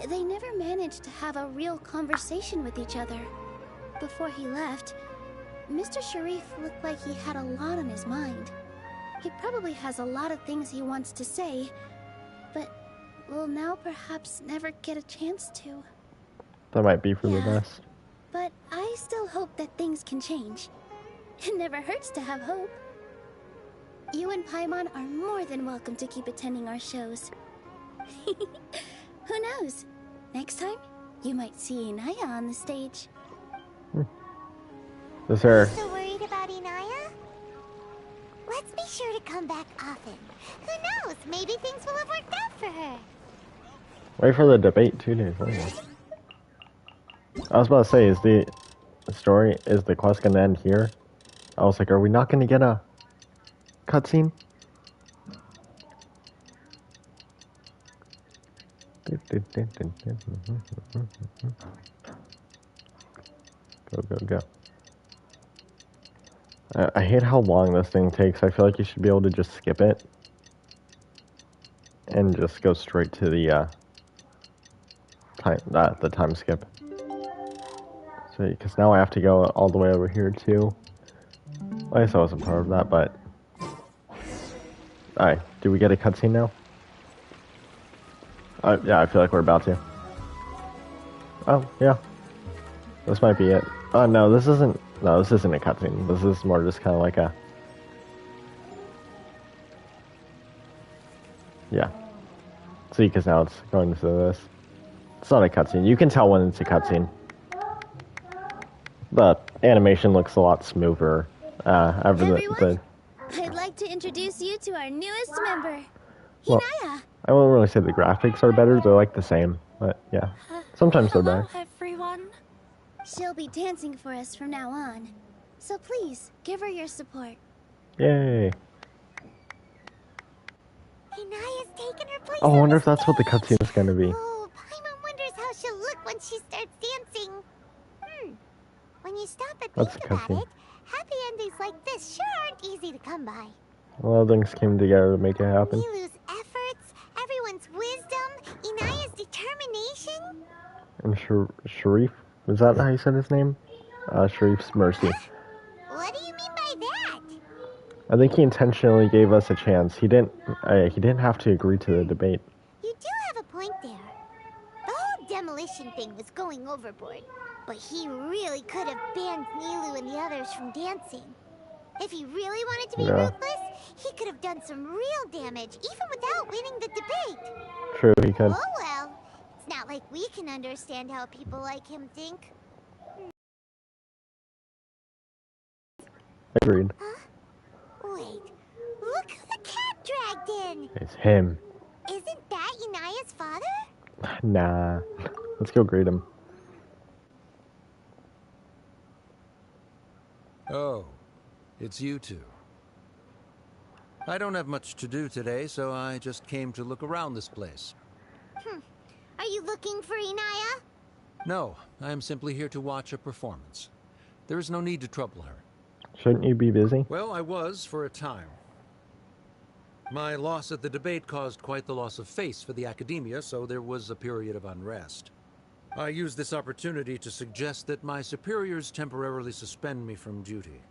they never managed to have a real conversation with each other. Before he left, Mr. Sharif looked like he had a lot on his mind. He probably has a lot of things he wants to say, but will now perhaps never get a chance to. That might be for the best. But I still hope that things can change. It never hurts to have hope. You and Paimon are more than welcome to keep attending our shows. Who knows? Next time, you might see Inaya on the stage. Is there... So worried about Inaya? Let's be sure to come back often. Who knows? Maybe things will have worked out for her. Wait for the debate 2 days later. I was about to say, is the quest gonna end here? I was like, are we not gonna get a cutscene? Go, go, go. I hate how long this thing takes. I feel like you should be able to just skip it. And just go straight to the, the time skip. So, because now I have to go all the way over here too. I guess I wasn't part of that, but... Alright, do we get a cutscene now? Yeah, I feel like we're about to. Oh, yeah. This might be it. Oh, no, this isn't... No, this isn't a cutscene. This is more just kind of like a... Yeah. See, because now it's going to this. It's not a cutscene. You can tell when it's a cutscene. The animation looks a lot smoother. Everyone, I'd like to introduce you to our newest member, Well, Hinaya. I won't really say the graphics are better. They're like the same. But, yeah. Sometimes they're better. Everyone. She'll be dancing for us from now on. So please, give her your support. Yay. Hinaya's taken her place. Oh, I wonder if that's what the cutscene is going to be. Oh, Paimon wonders how she'll look when she starts dancing. When you stop and That's think a about cutscene. it, happy endings like this sure aren't easy to come by. A lot of things came together to make it happen. Nilu's efforts, everyone's wisdom, Inaya's determination. And Sharif? Was that how you said his name? Sharif's mercy. What do you mean by that? I think he intentionally gave us a chance. He didn't have to agree to the debate. You do have a point there. The whole demolition thing was going overboard, but he really could have banned Nilu and the others from dancing. If he really wanted to be ruthless, he could have done some real damage, even without winning the debate. True, he could. Oh well, it's not like we can understand how people like him think. Agreed. Huh? Wait, look who the cat dragged in! It's him. Isn't that Inaya's father? Nah. Let's go greet him. Oh, it's you two. I don't have much to do today, so I just came to look around this place. Are you looking for Inaya? No, I am simply here to watch a performance. There is no need to trouble her. Shouldn't you be busy? Well, I was for a time. My loss at the debate caused quite the loss of face for the academia, so there was a period of unrest. I used this opportunity to suggest that my superiors temporarily suspend me from duty.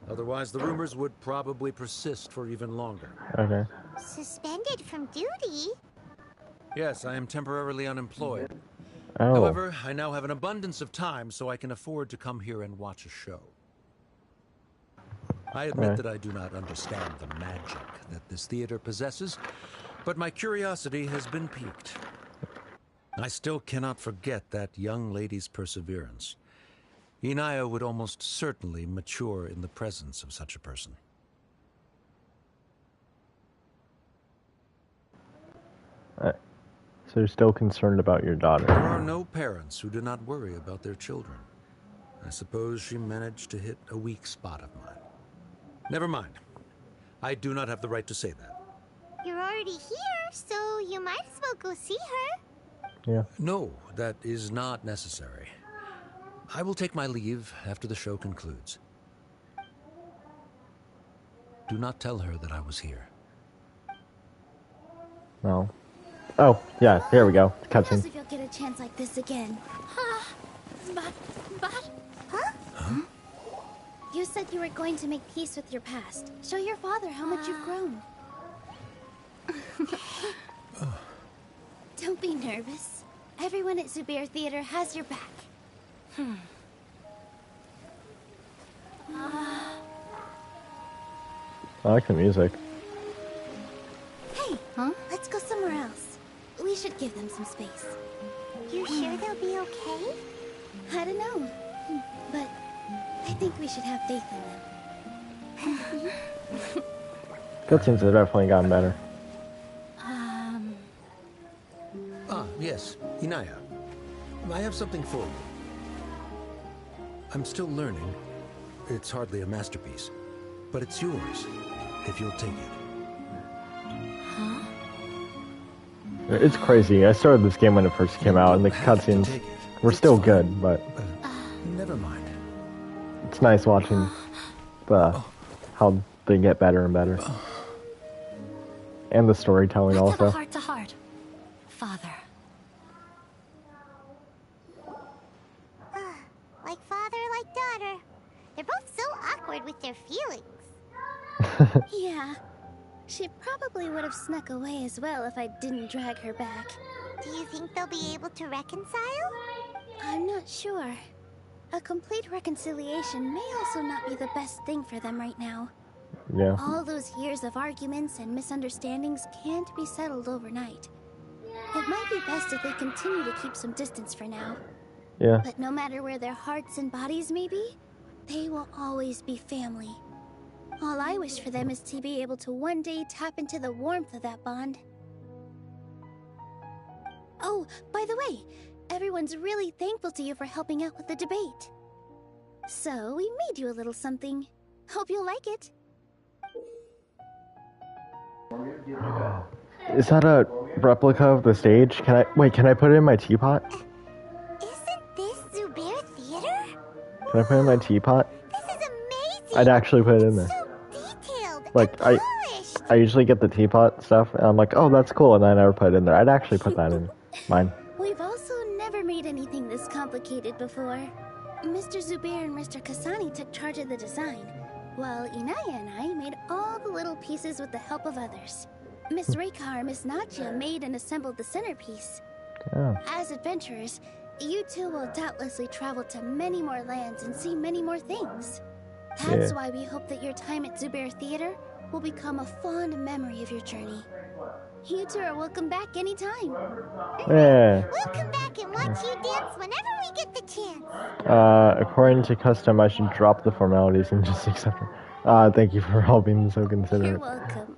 Otherwise, the rumors would probably persist for even longer. Okay. Suspended from duty? Yes, I am temporarily unemployed. Oh. However, I now have an abundance of time, so I can afford to come here and watch a show. I admit that I do not understand the magic that this theater possesses, but my curiosity has been piqued. I still cannot forget that young lady's perseverance. Inaya would almost certainly mature in the presence of such a person. So you're still concerned about your daughter? There are no parents who do not worry about their children. I suppose she managed to hit a weak spot of mine. Never mind. I do not have the right to say that. You're already here, so you might as well go see her. Yeah. No, that is not necessary. I will take my leave after the show concludes. Do not tell her that I was here. No. Oh, yeah, here we go. Who knows Cutscene. if you'll get a chance like this again? But... Huh? You said you were going to make peace with your past. Show your father how much you've grown. Don't be nervous. Everyone at Zubair Theater has your back. I like the music. Hey, let's go somewhere else. We should give them some space. You sure they'll be okay? I don't know, but I think we should have faith in them. Cutscenes have definitely gotten better. Ah, yes, Inaya. I have something for you. I'm still learning. It's hardly a masterpiece. But it's yours, if you'll take it. Huh? It's crazy. I started this game when it first came out, and the cutscenes were still good, but Never mind. it's nice watching how they get better and better. And the storytelling Let's have a also. heart-to-heart. Father. Like father, like daughter. They're both so awkward with their feelings. Yeah. She probably would have snuck away as well if I didn't drag her back. Do you think they'll be able to reconcile? I'm not sure. A complete reconciliation may also not be the best thing for them right now. Yeah. All those years of arguments and misunderstandings can't be settled overnight. It might be best if they continue to keep some distance for now. Yeah. But no matter where their hearts and bodies may be, they will always be family. All I wish for them is to be able to one day tap into the warmth of that bond. Oh, by the way, everyone's really thankful to you for helping out with the debate. So, we made you a little something. Hope you'll like it. Is that a replica of the stage? Can I put it in my teapot? Isn't this Zubair Theater? Can I put it in my teapot? This is amazing! I'd actually put it in there. So detailed Like, and I usually get the teapot stuff, and I'm like, oh, that's cool, and I never put it in there. I'd actually put that in mine. We've also never made anything this complicated before. Mr. Zubair and Mr. Kasani took charge of the design, while Inaya and I made all the little pieces with the help of others. Miss Reika or Miss Nadia made and assembled the centerpiece. Oh. As adventurers, you two will doubtlessly travel to many more lands and see many more things. That's why we hope that your time at Zubair Theater will become a fond memory of your journey. You two are welcome back anytime. Yeah. We'll come back and watch you dance whenever we get the chance. According to custom, I should drop the formalities and just accept it. Thank you for all being so considerate. You're welcome.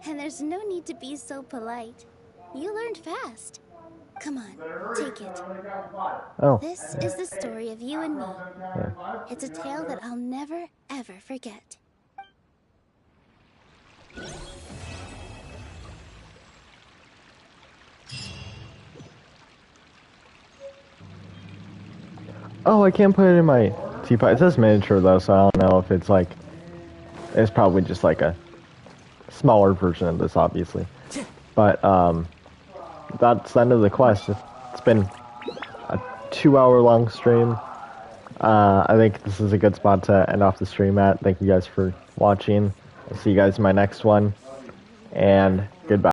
And there's no need to be so polite. You learned fast. Come on, take it. Oh. This is the story of you and me. Yeah. It's a tale that I'll never, ever forget. Oh, I can't put it in my teapot. It says miniature though, so I don't know if it's like... It's probably just like a smaller version of this, obviously. But, that's the end of the quest. It's been a 2-hour-long stream. I think this is a good spot to end off the stream at. Thank you guys for watching. I'll see you guys in my next one. And goodbye.